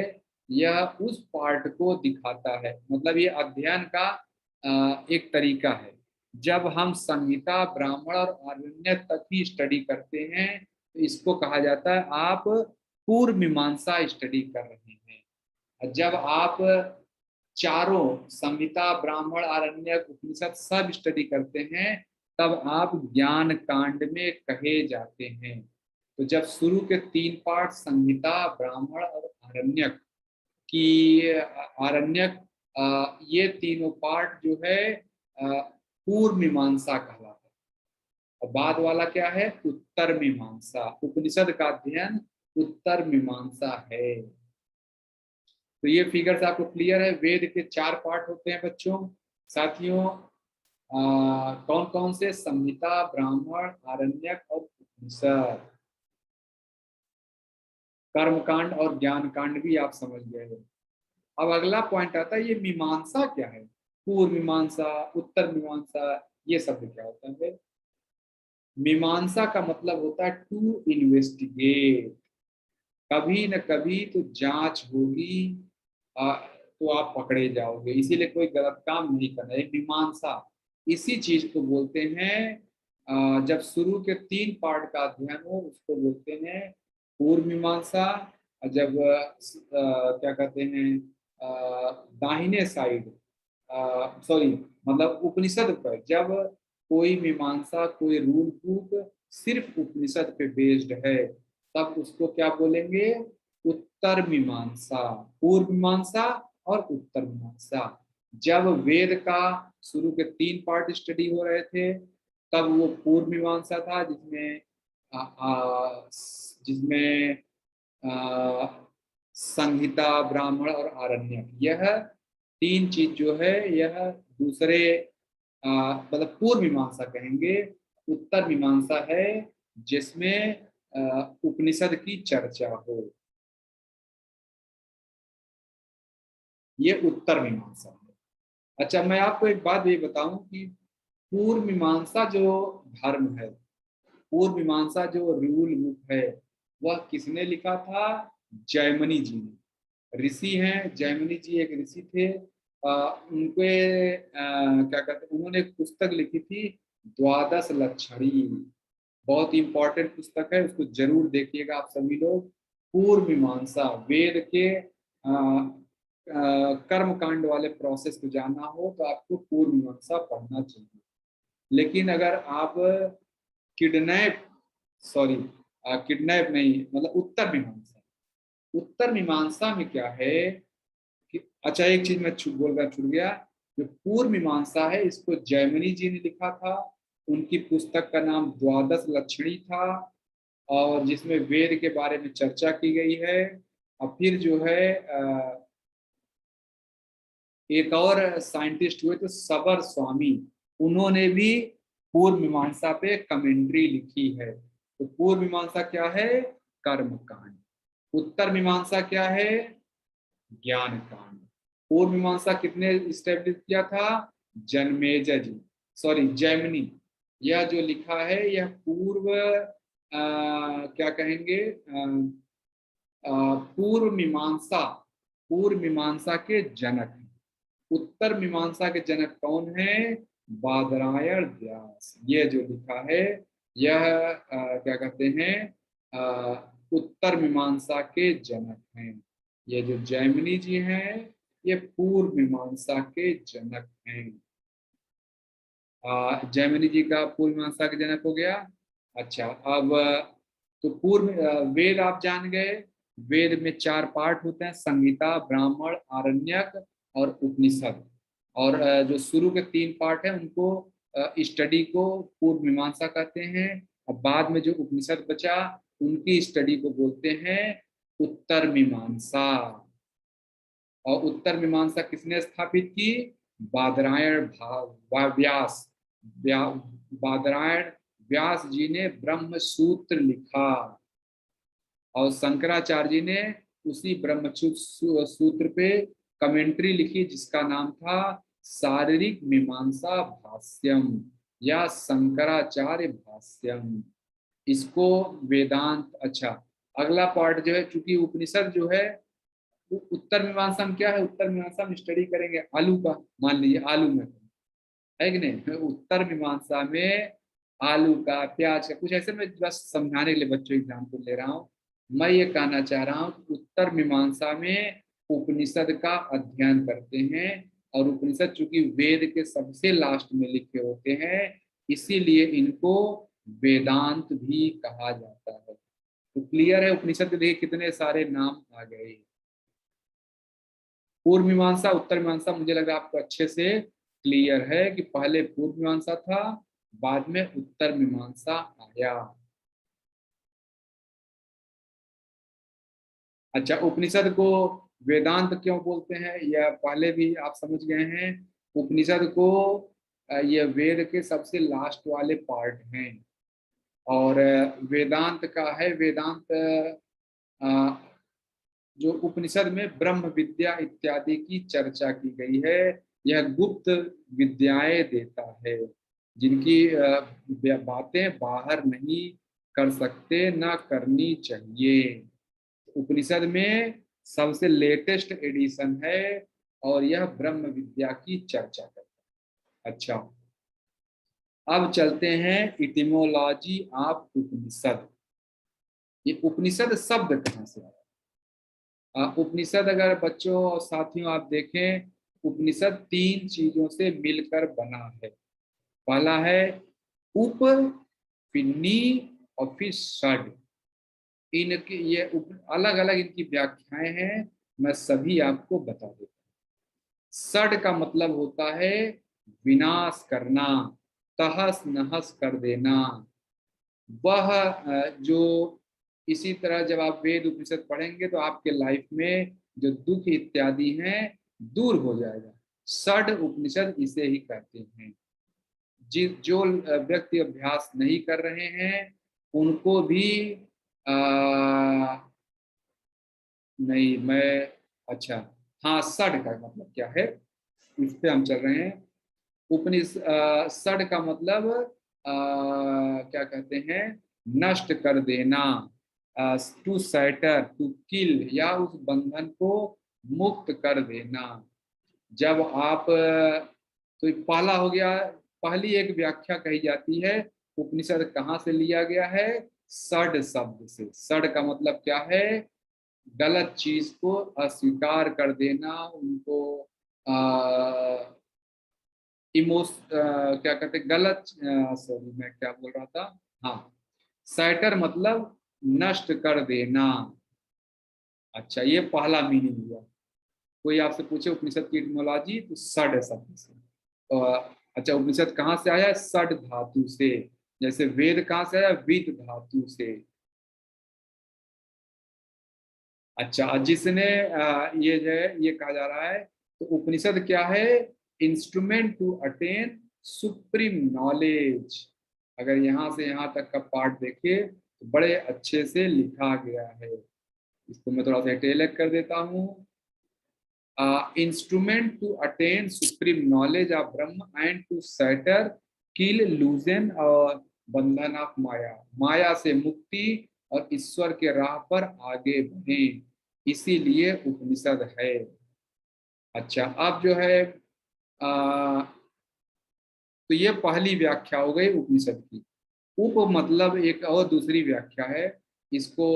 यह उस पार्ट को दिखाता है, मतलब ये अध्ययन का एक तरीका है। जब हम संहिता, ब्राह्मण और आरण्यक तक ही स्टडी करते हैं तो इसको कहा जाता है आप पूर्व मीमांसा स्टडी कर रहे हैं। जब आप चारों संहिता, ब्राह्मण, आरण्यक, उपनिषद सब स्टडी करते हैं तब आप ज्ञान कांड में कहे जाते हैं। तो जब शुरू के 3 पार्ट संहिता, ब्राह्मण और आरण्यक की आरण्यक ये तीनों पार्ट जो है पूर्व मीमांसा कहलाता है, और बाद वाला क्या है, उत्तर मीमांसा। उपनिषद का अध्ययन उत्तर मीमांसा है। तो ये फिगर से आपको क्लियर है, वेद के 4 पार्ट होते हैं बच्चों। साथियों कौन कौन से, संहिता, ब्राह्मण, आरण्यक और उपनिषद। कर्मकांड और ज्ञान कांड भी आप समझ गए हो। अब अगला पॉइंट आता है, ये मीमांसा क्या है, पूर्व मीमांसा, उत्तर मीमांसा, ये शब्द क्या होता है। मीमांसा का मतलब होता है टू इन्वेस्टिगेट, कभी न कभी तो जांच होगी, तो आप पकड़े जाओगे, इसीलिए कोई गलत काम नहीं करना है। मीमांसा इसी चीज को बोलते हैं, जब शुरू के 3 पार्ट का अध्ययन हो उसको बोलते हैं पूर्व मीमांसा। और जब क्या कहते हैं दाहिने साइड, सॉरी मतलब उपनिषद पर जब कोई मीमांसा, कोई रूल बुक सिर्फ उपनिषद पे बेस्ड है तब उसको क्या बोलेंगे, उत्तर मीमांसा। पूर्व मीमांसा और उत्तर मीमांसा। जब वेद का शुरू के 3 पार्ट स्टडी हो रहे थे तब वो पूर्व मीमांसा था, जिसमें जिसमें संहिता, ब्राह्मण और आरण्यक, यह 3 चीज जो है यह दूसरे मतलब पूर्व मीमांसा कहेंगे। उत्तर मीमांसा है जिसमें उपनिषद की चर्चा हो, ये उत्तर मीमांसा है। अच्छा, मैं आपको एक बात ये बताऊं कि पूर्व मीमांसा जो धर्म है, पूर्व मीमांसा जो रूल बुक है, वह किसने लिखा था, जैमिनी जी ने। ऋषि हैं जैमिनी जी, एक ऋषि थे। उनके क्या कहते हैं, उन्होंने एक पुस्तक लिखी थी द्वादश लक्षणी, बहुत ही इंपॉर्टेंट पुस्तक है, उसको जरूर देखिएगा आप सभी लोग। पूर्व मीमांसा, वेद के कर्म कांड वाले प्रोसेस को जानना हो तो आपको पूर्व मीमांसा पढ़ना चाहिए। लेकिन अगर आप किडनैप, सॉरी किडनैप नहीं, मतलब उत्तर मीमांसा, उत्तर मीमांसा में क्या है कि, अच्छा एक चीज मैं बोलकर छूट गया, जो पूर्व मीमांसा है इसको जैमिनी जी ने लिखा था, उनकी पुस्तक का नाम द्वादश लक्षणी था, और जिसमें वेद के बारे में चर्चा की गई है। और फिर जो है एक और साइंटिस्ट हुए तो सबर स्वामी, उन्होंने भी पूर्व मीमांसा पे कमेंट्री लिखी है। तो पूर्व मीमांसा क्या है, कर्म कांड। उत्तर मीमांसा क्या है, ज्ञान कांड। पूर्व मीमांसा कितने इस्टेब्लिश किया था, जन्मेजय जी, सॉरी जैमिनी। यह जो लिखा है यह पूर्व क्या कहेंगे पूर्व मीमांसा, पूर्व मीमांसा के जनक हैं। उत्तर मीमांसा के जनक कौन है, बादरायण व्यास। ये जो लिखा है यह क्या कहते हैं उत्तर मीमांसा के जनक हैं। ये जो जैमिनी जी हैं ये पूर्व मीमांसा के जनक हैं। जैमिनी जी का पूर्व मीमांसा के जनक हो गया। अच्छा, अब तो पूर्व वेद आप जान गए, वेद में 4 पार्ट होते हैं, संहिता, ब्राह्मण, आरण्यक और उपनिषद। और जो शुरू के 3 पार्ट हैं उनको स्टडी को पूर्व मीमांसा कहते हैं, और बाद में जो उपनिषद बचा उनकी स्टडी को बोलते हैं उत्तर मीमांसा। और उत्तर मीमांसा किसने स्थापित की? बादरायण व्यास बादरायण व्यास जी ने ब्रह्म सूत्र लिखा, और शंकराचार्य जी ने उसी ब्रह्म सूत्र पे कमेंट्री लिखी जिसका नाम था शारीरिक मीमांसा भाष्यम या शंकराचार्य भाष्यम। इसको वेदांत, अच्छा अगला पार्ट जो है, चूंकि उपनिषद जो है उत्तर मीमांसा में क्या है, उत्तर मीमांसा में स्टडी करेंगे आलू का, मान लीजिए आलू में है कि नहीं, उत्तर मीमांसा में आलू का, प्याज का, कुछ ऐसे में बस समझाने के लिए बच्चों एग्जाम्पल ले रहा हूँ। मैं ये कहना चाह रहा हूँ उत्तर मीमांसा में उपनिषद का अध्ययन करते हैं, और उपनिषद चूंकि वेद के सबसे लास्ट में लिखे होते हैं इसीलिए इनको वेदांत भी कहा जाता है। तो क्लियर है, उपनिषद के देखिए कितने सारे नाम आ गए। पूर्व मीमांसा उत्तर मीमांसा मुझे लगा आपको अच्छे से क्लियर है कि पहले पूर्व मीमांसा था, बाद में उत्तर मीमांसा आया। अच्छा, उपनिषद को वेदांत क्यों बोलते हैं यह पहले भी आप समझ गए हैं। उपनिषद को यह वेद के सबसे लास्ट वाले पार्ट हैं, और वेदांत का है, वेदांत जो उपनिषद में ब्रह्म विद्या इत्यादि की चर्चा की गई है, यह गुप्त विद्याएं देता है जिनकी बातें बाहर नहीं कर सकते, ना करनी चाहिए। उपनिषद में सबसे लेटेस्ट एडिशन है और यह ब्रह्म विद्या की चर्चा करता है। अच्छा, अब चलते हैं इटिमोलॉजी ऑफ उपनिषद। ये उपनिषद शब्द कहाँ से आया? उपनिषद अगर बच्चों और साथियों आप देखें, उपनिषद 3 चीजों से मिलकर बना है। पहला है उप, फिर नी और फिर षड। इनके ये अलग अलग इनकी व्याख्याएं हैं, मैं सभी आपको बता देता हूँ। षड का मतलब होता है विनाश करना, तहस नहस कर देना। वह जो इसी तरह जब आप वेद उपनिषद पढ़ेंगे तो आपके लाइफ में जो दुख इत्यादि हैं दूर हो जाएगा। षड उपनिषद इसे ही कहते हैं। जो व्यक्ति अभ्यास नहीं कर रहे हैं उनको भी नहीं मैं अच्छा हाँ, षड का मतलब क्या है इस पे हम चल रहे हैं। उपनिषद षड का मतलब क्या कहते हैं, नष्ट कर देना, टू सैटर, टू किल, या उस बंधन को मुक्त कर देना। जब आप तो पहला हो गया, पहली एक व्याख्या कही जाती है उपनिषद कहाँ से लिया गया है, षड शब्द से। षड का मतलब क्या है, गलत चीज को अस्वीकार कर देना, उनको क्या कहते गलत, सॉरी मैं क्या बोल रहा था, हाँ सैटर मतलब नष्ट कर देना। अच्छा, ये पहला मीनिंग हुआ। कोई आपसे पूछे उपनिषद की इटिमोलॉजी तो षड शब्द से। तो अच्छा, उपनिषद कहाँ से आया, षड धातु से। जैसे वेद कहाँ से आया, विद धातु से। अच्छा, जिसने ये जो है ये कहा जा रहा है, तो उपनिषद क्या है, instrument to attain supreme knowledge. अगर यहाँ से यहाँ तक का पार्ट देखिए तो बड़े अच्छे से लिखा गया है। इसको मैं थोड़ा सा इटैलिक कर देता हूँ। Instrument to attain supreme knowledge of Brahman and to shatter illusion और बंधन ऑफ माया। माया से मुक्ति और ईश्वर के राह पर आगे बढ़े, इसीलिए उपनिषद है। अच्छा, अब जो है तो ये पहली व्याख्या हो गई उपनिषद की। उप मतलब एक और दूसरी व्याख्या है इसको,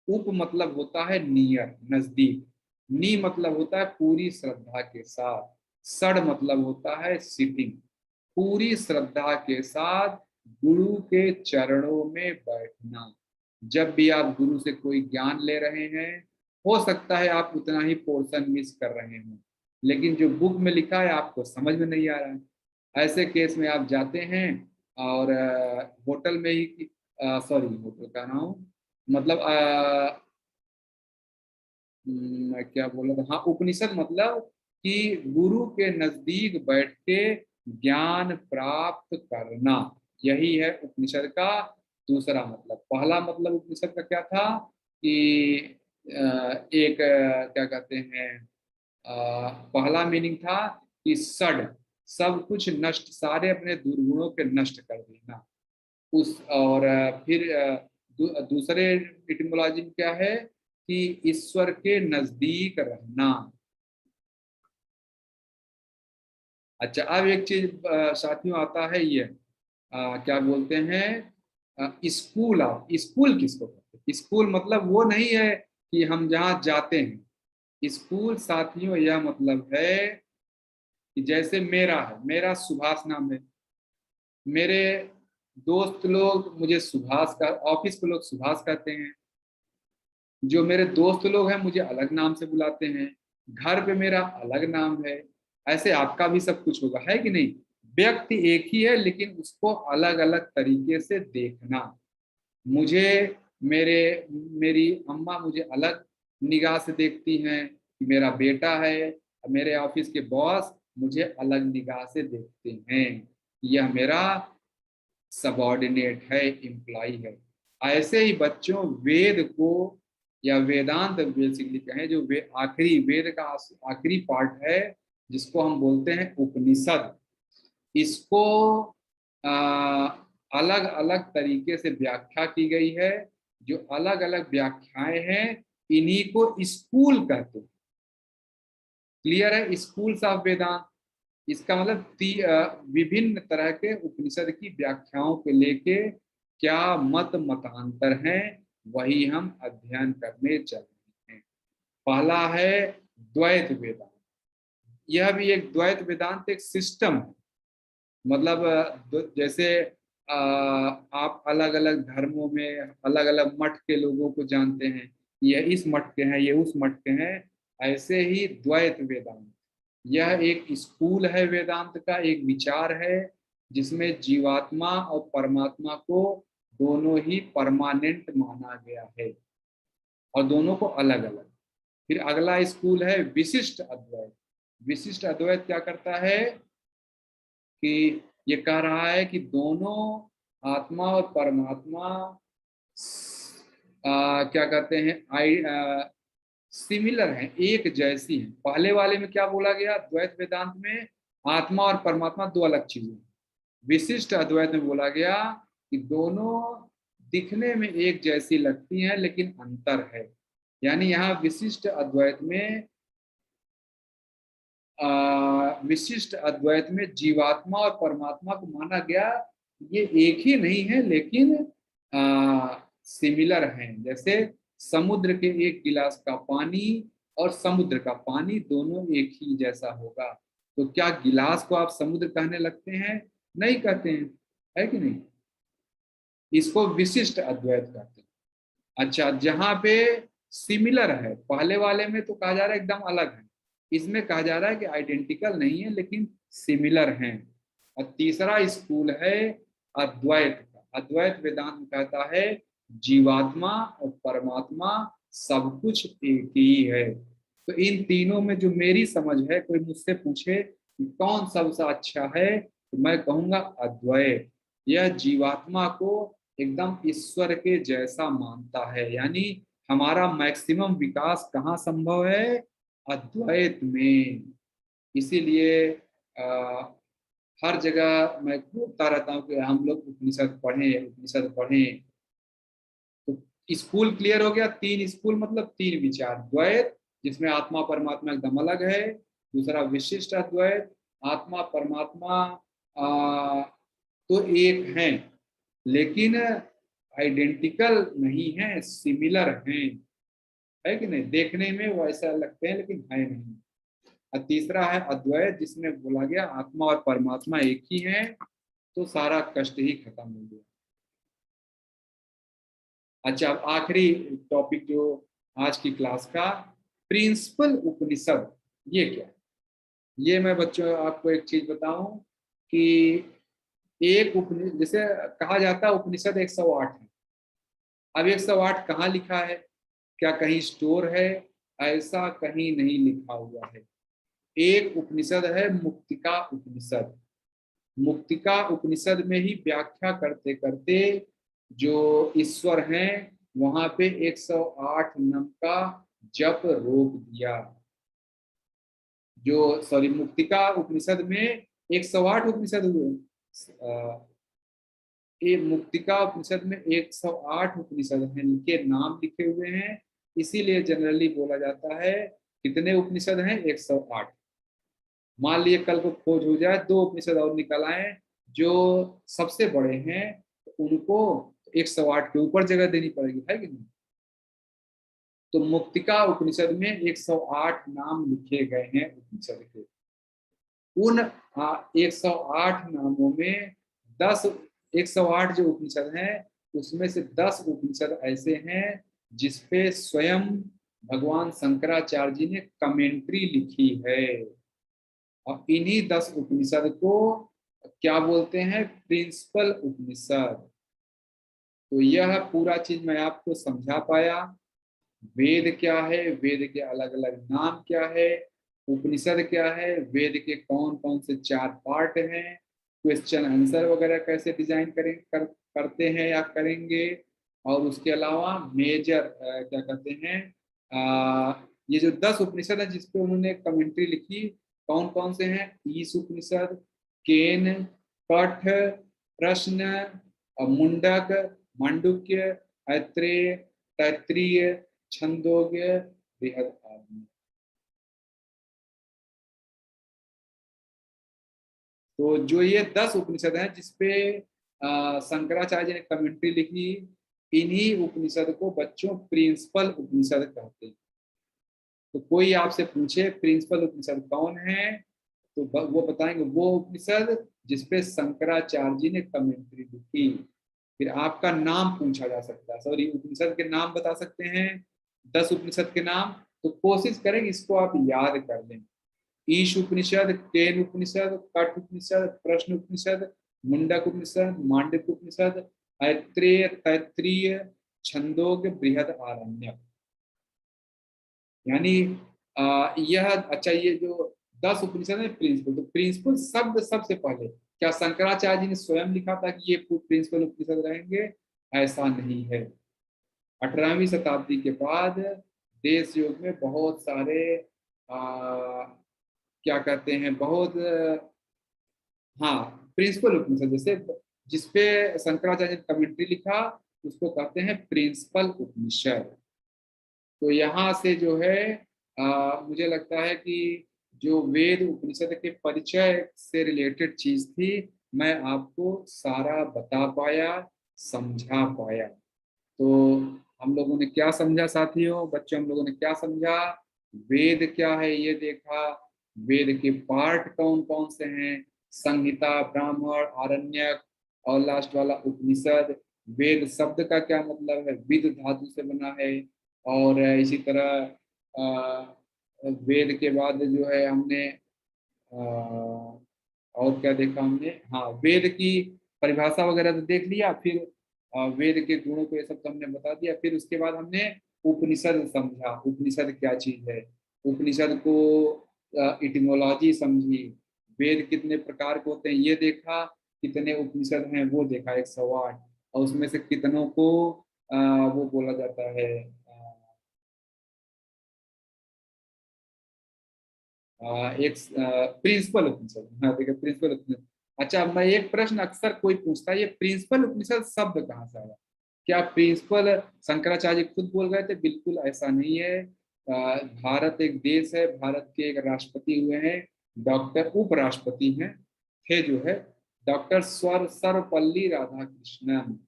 उप मतलब होता है नियर, नजदीक। नी मतलब होता है पूरी श्रद्धा के साथ। सड़ मतलब होता है सिटिंग। पूरी श्रद्धा के साथ गुरु के चरणों में बैठना, जब भी आप गुरु से कोई ज्ञान ले रहे हैं, हो सकता है आप उतना ही पोर्शन मिस कर रहे हो, लेकिन जो बुक में लिखा है आपको समझ में नहीं आ रहा है। ऐसे केस में आप जाते हैं और होटल में ही, सॉरी होटल का नाम, मतलब मैं क्या बोल रहा था, हाँ उपनिषद, मतलब कि गुरु के नजदीक बैठ के ज्ञान प्राप्त करना, यही है उपनिषद का दूसरा मतलब। पहला मतलब उपनिषद का क्या था कि एक क्या कहते हैं, पहला मीनिंग था कि सड, सब कुछ नष्ट, सारे अपने दुर्गुणों के नष्ट कर देना। उस और फिर दूसरे इटिमोलॉजी क्या है कि ईश्वर के नजदीक रहना। अच्छा, अब एक चीज साथियों आता है ये, क्या बोलते हैं, स्कूल। आप स्कूल किसको कहते हैं? स्कूल मतलब वो नहीं है कि हम जहाँ जाते हैं। स्कूल साथियों यह मतलब है कि जैसे मेरा है, मेरा सुभाष नाम है, मेरे दोस्त लोग मुझे सुभाष का, ऑफिस के लोग सुभाष कहते हैं, जो मेरे दोस्त लोग हैं मुझे अलग नाम से बुलाते हैं, घर पे मेरा अलग नाम है। ऐसे आपका भी सब कुछ होगा, है कि नहीं? व्यक्ति एक ही है लेकिन उसको अलग अलग तरीके से देखना। मुझे मेरे मेरी अम्मा मुझे अलग निगाह से देखती हैं कि मेरा बेटा है, मेरे ऑफिस के बॉस मुझे अलग निगाह से देखते हैं, यह मेरा सबॉर्डिनेट है, एम्प्लॉय है। ऐसे ही बच्चों, वेद को या वेदांत बेसिकली कहें, जो आखिरी वेद का आखिरी पार्ट है, जिसको हम बोलते हैं उपनिषद, इसको अलग अलग तरीके से व्याख्या की गई है। जो अलग अलग व्याख्याएं हैं, इन्हीं को स्कूल कहते हैं। क्लियर है? स्कूल्स ऑफ वेदांत, इसका मतलब विभिन्न तरह के उपनिषद की व्याख्याओं को लेके क्या मत मतांतर हैं, वही हम अध्ययन करने चल रहे हैं। पहला है द्वैत वेदांत। यह भी एक द्वैत वेदांत एक सिस्टम है, मतलब जैसे आप अलग अलग धर्मों में अलग अलग मठ के लोगों को जानते हैं, ये इस मठ के हैं, ये उस मठ के हैं। ऐसे ही द्वैत वेदांत, यह एक स्कूल है, वेदांत का एक विचार है, जिसमें जीवात्मा और परमात्मा को दोनों ही परमानेंट माना गया है और दोनों को अलग अलग। फिर अगला स्कूल है विशिष्ट अद्वैत। विशिष्ट अद्वैत क्या करता है कि ये कह रहा है कि दोनों आत्मा और परमात्मा क्या कहते हैं, सिमिलर हैं, एक जैसी हैं। पहले वाले में क्या बोला गया, द्वैत वेदांत में आत्मा और परमात्मा दो अलग चीजें। विशिष्ट अद्वैत में बोला गया कि दोनों दिखने में एक जैसी लगती हैं लेकिन अंतर है। यानी यहाँ विशिष्ट अद्वैत में विशिष्ट अद्वैत में जीवात्मा और परमात्मा को माना गया, ये एक ही नहीं है लेकिन सिमिलर हैं। जैसे समुद्र के एक गिलास का पानी और समुद्र का पानी दोनों एक ही जैसा होगा, तो क्या गिलास को आप समुद्र कहने लगते हैं? नहीं कहते हैं, है कि नहीं? इसको विशिष्ट अद्वैत कहते हैं। अच्छा, जहां पे सिमिलर है, पहले वाले में तो कहा जा रहा है एकदम अलग है, इसमें कहा जा रहा है कि आइडेंटिकल नहीं है लेकिन सिमिलर हैं। और तीसरा स्कूल है अद्वैत का। अद्वैत वेदांत कहता है जीवात्मा और परमात्मा सब कुछ एक ही है। तो इन तीनों में जो मेरी समझ है, कोई मुझसे पूछे कि कौन सबसे अच्छा है, तो मैं कहूंगा अद्वैत। यह जीवात्मा को एकदम ईश्वर के जैसा मानता है। यानी हमारा मैक्सिमम विकास कहाँ संभव है? अद्वैत में। इसीलिए हर जगह मैं बोलता रहता हूँ कि हम लोग उपनिषद पढ़ें, उपनिषद पढ़ें। तो स्कूल क्लियर हो गया, तीन स्कूल मतलब तीन विचार। द्वैत जिसमें आत्मा परमात्मा एकदम अलग है, दूसरा विशिष्ट अद्वैत, आत्मा परमात्मा तो एक हैं लेकिन आइडेंटिकल नहीं है, सिमिलर हैं, है कि नहीं? देखने में वो ऐसा लगते हैं लेकिन है नहीं। और तीसरा है अद्वैत जिसमें बोला गया आत्मा और परमात्मा एक ही हैं, तो सारा कष्ट ही खत्म हो गया। अच्छा, अब आखिरी टॉपिक जो आज की क्लास का, प्रिंसिपल उपनिषद ये क्या है? ये मैं बच्चों आपको एक चीज बताऊं कि एक उपनिषद, जैसे कहा जाता है उपनिषद 108 है। अब 108 कहाँ लिखा है? क्या कहीं स्टोर है? ऐसा कहीं नहीं लिखा हुआ है। एक उपनिषद है मुक्तिका उपनिषद। मुक्तिका उपनिषद में ही व्याख्या करते करते जो ईश्वर हैं वहां पे 108 नाम का जप रोक दिया। जो सॉरी, मुक्तिका उपनिषद में 108 उपनिषद हुए। ये मुक्तिका उपनिषद में 108 उपनिषद हैं, इनके नाम लिखे हुए हैं। इसीलिए जनरली बोला जाता है कितने उपनिषद हैं? 108। मान लिए कल को खोज हो जाए, दो उपनिषद और निकल आए जो सबसे बड़े हैं, तो उनको 108 के ऊपर जगह देनी पड़ेगी, है कि नहीं? तो मुक्तिका उपनिषद में 108 नाम लिखे गए हैं उपनिषद के। उन 108 नामों में 10, 108 जो उपनिषद हैं उसमें से 10 उपनिषद ऐसे हैं जिसपे स्वयं भगवान शंकराचार्य जी ने कमेंट्री लिखी है। अब इन्हीं 10 उपनिषद को क्या बोलते हैं? प्रिंसिपल उपनिषद। तो यह पूरा चीज मैं आपको समझा पाया। वेद क्या है, वेद के अलग अलग नाम क्या है, उपनिषद क्या है, वेद के कौन कौन से 4 पार्ट हैं, क्वेश्चन आंसर वगैरह कैसे डिजाइन करते हैं या करेंगे, और उसके अलावा मेजर क्या कहते हैं, ये जो 10 उपनिषद है जिसपे उन्होंने कमेंट्री लिखी, कौन कौन से हैं? ईश उपनिषद, केन, कठ, प्रश्न, मुंडक, मांडुक्य, ऐत्रेय, तैत्रीय, छंदोग्य, बृहद आदि। तो जो ये 10 उपनिषद हैं जिसपे शंकराचार्य ने कमेंट्री लिखी, इन्हीं उपनिषद को बच्चों प्रिंसिपल उपनिषद कहते हैं। तो कोई आपसे पूछे प्रिंसिपल उपनिषद कौन है, तो वो बताएंगे वो उपनिषद जिसपे शंकराचार्य जी ने कमेंट्री लिखी। फिर आपका नाम पूछा जा सकता है, सॉरी उपनिषद के नाम बता सकते हैं, 10 उपनिषद के नाम। तो कोशिश करें इसको आप याद कर लें। ईश उपनिषद, केन उपनिषद, कठ उपनिषद, प्रश्न उपनिषद, मुंडक उपनिषद, मांडक उपनिषद, ऐत्रेय, तैत्रीय, छंदोग्य, बृहद आरण्यक। यानी यह, अच्छा, ये जो 10 उपनिषद है प्रिंसिपल, तो प्रिंसिपल शब्द सबसे पहले क्या शंकराचार्य जी ने स्वयं लिखा था कि ये प्रिंसिपल उपनिषद रहेंगे? ऐसा नहीं है। 18वीं शताब्दी के बाद देश योग में बहुत सारे क्या कहते हैं, बहुत हाँ, प्रिंसिपल उपनिषद, जैसे जिसपे शंकराचार्य ने कमेंट्री लिखा उसको कहते हैं प्रिंसिपल उपनिषद। तो यहाँ से जो है मुझे लगता है कि जो वेद उपनिषद के परिचय से रिलेटेड चीज थी, मैं आपको सारा बता पाया, समझा पाया। तो हम लोगों ने क्या समझा साथियों, बच्चों, हम लोगों ने क्या समझा? वेद क्या है ये देखा, वेद के पार्ट कौन कौन से हैं, संहिता, ब्राह्मण, आरण्यक, और लास्ट वाला उपनिषद। वेद शब्द का क्या मतलब है? विद धातु से बना है। और इसी तरह वेद के बाद जो है हमने और क्या देखा हमने? हाँ, वेद की परिभाषा वगैरह तो देख लिया, फिर वेद के गुणों को ये सब तो हमने बता दिया। फिर उसके बाद हमने उपनिषद समझा, उपनिषद क्या चीज है, उपनिषद को इटिमोलॉजी समझी, वेद कितने प्रकार के होते हैं ये देखा, कितने उपनिषद हैं वो देखा 108, और उसमें से कितनों को वो बोला जाता है एक प्रिंसिपल उपनिषद। हाँ देखिए, प्रिंसिपल उपनिषद। अच्छा, मैं एक प्रश्न अक्सर कोई पूछता है, ये प्रिंसिपल उपनिषद शब्द कहाँ से आया? क्या प्रिंसिपल शंकराचार्य खुद बोल गए थे? बिल्कुल ऐसा नहीं है। भारत एक देश है, भारत के एक राष्ट्रपति हुए हैं, डॉक्टर, उपराष्ट्रपति हैं, थे जो है डॉक्टर सर्वपल्ली राधाकृष्णन।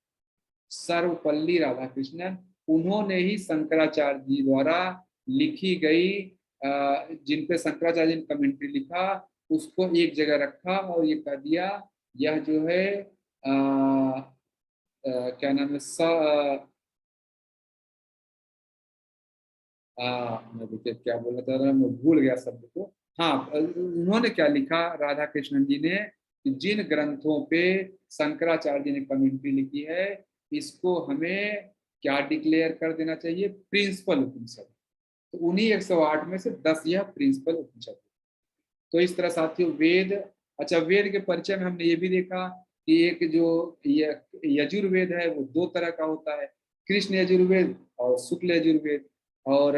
सर्वपल्ली राधाकृष्णन, उन्होंने ही शंकराचार्य जी द्वारा लिखी गई जिन पे शंकराचार्य ने कमेंट्री लिखा उसको एक जगह रखा और ये कह दिया यह जो है क्या नाम है, मैं देखिए क्या बोलना चाह रहा, मैं भूल गया शब्द को। हाँ, उन्होंने क्या लिखा राधा कृष्णन जी ने, कि जिन ग्रंथों पे शंकराचार्य जी ने कमेंट्री लिखी है, इसको हमें क्या डिक्लेयर कर देना चाहिए, प्रिंसिपल उपनिषद। तो उन्हीं 108 में से 10 यह प्रिंसिपल उपनिषद है। तो इस तरह साथियों वेद, अच्छा वेद के परिचय में हमने ये भी देखा कि एक जो यजुर्वेद है वो दो तरह का होता है, कृष्ण यजुर्वेद और शुक्ल यजुर्वेद। और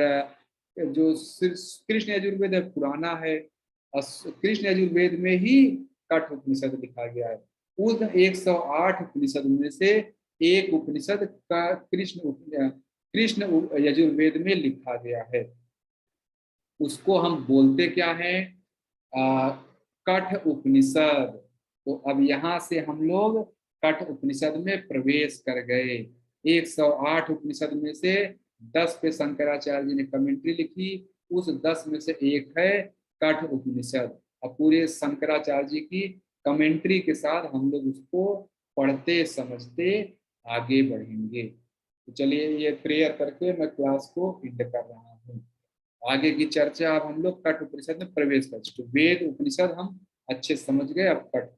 जो कृष्ण यजुर्वेद है पुराना है, और कृष्ण यजुर्वेद में ही कठ उपनिषद लिखा गया है। उन 108 उपनिषद में से एक उपनिषद का कृष्ण यजुर्वेद में लिखा गया है। उसको हम बोलते क्या है, कठ उपनिषद। तो अब यहाँ से हम लोग कठ उपनिषद में प्रवेश कर गए। 108 उपनिषद में से 10 पे शंकराचार्य जी ने कमेंट्री लिखी, उस 10 में से एक है कठ उपनिषद। अब पूरे शंकराचार्य जी की कमेंट्री के साथ हम लोग उसको पढ़ते समझते आगे बढ़ेंगे। तो चलिए ये प्रेयर करके मैं क्लास को एंड कर रहा हूँ। आगे की चर्चा अब हम लोग कठ उपनिषद में प्रवेश कर चुके। वेद उपनिषद हम अच्छे समझ गए, अब कठ।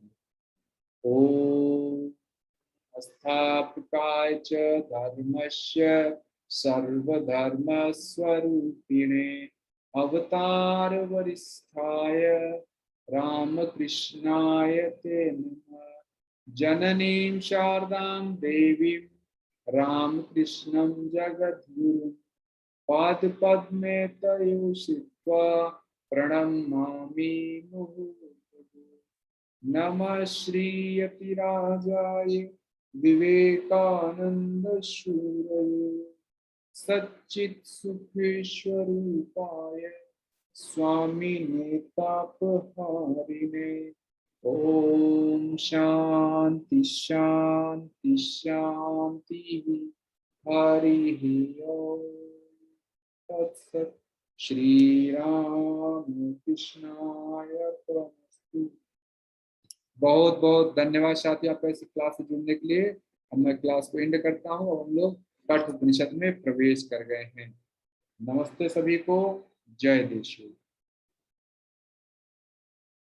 ओम स्थापकाय च धर्मस्य सर्वधर्म स्वरूपिणे अवतार वरिष्ठाय रामकृष्णाय ते नमः। जननीं शारदां देवीं रामकृष्णं जगद्गुरुं पादपद्मे तयो श्रित्वा प्रणमामि मुहुर्मुहुः। नमः श्रीयतिराजाय विवेकानंद शूरये सच्चित्सुखेश्वरूपाय स्वामिने तापहारिणे। ओम शांति शांति शांति। हरि ओम तत्सत्। श्री राम कृष्णाय प्रणमस्तु। बहुत बहुत धन्यवाद साथियों आपका इस क्लास से जुड़ने के लिए। अब मैं क्लास को एंड करता हूँ। अब हम लोग कठ उपनिषद में प्रवेश कर गए हैं। नमस्ते सभी को। जय देश।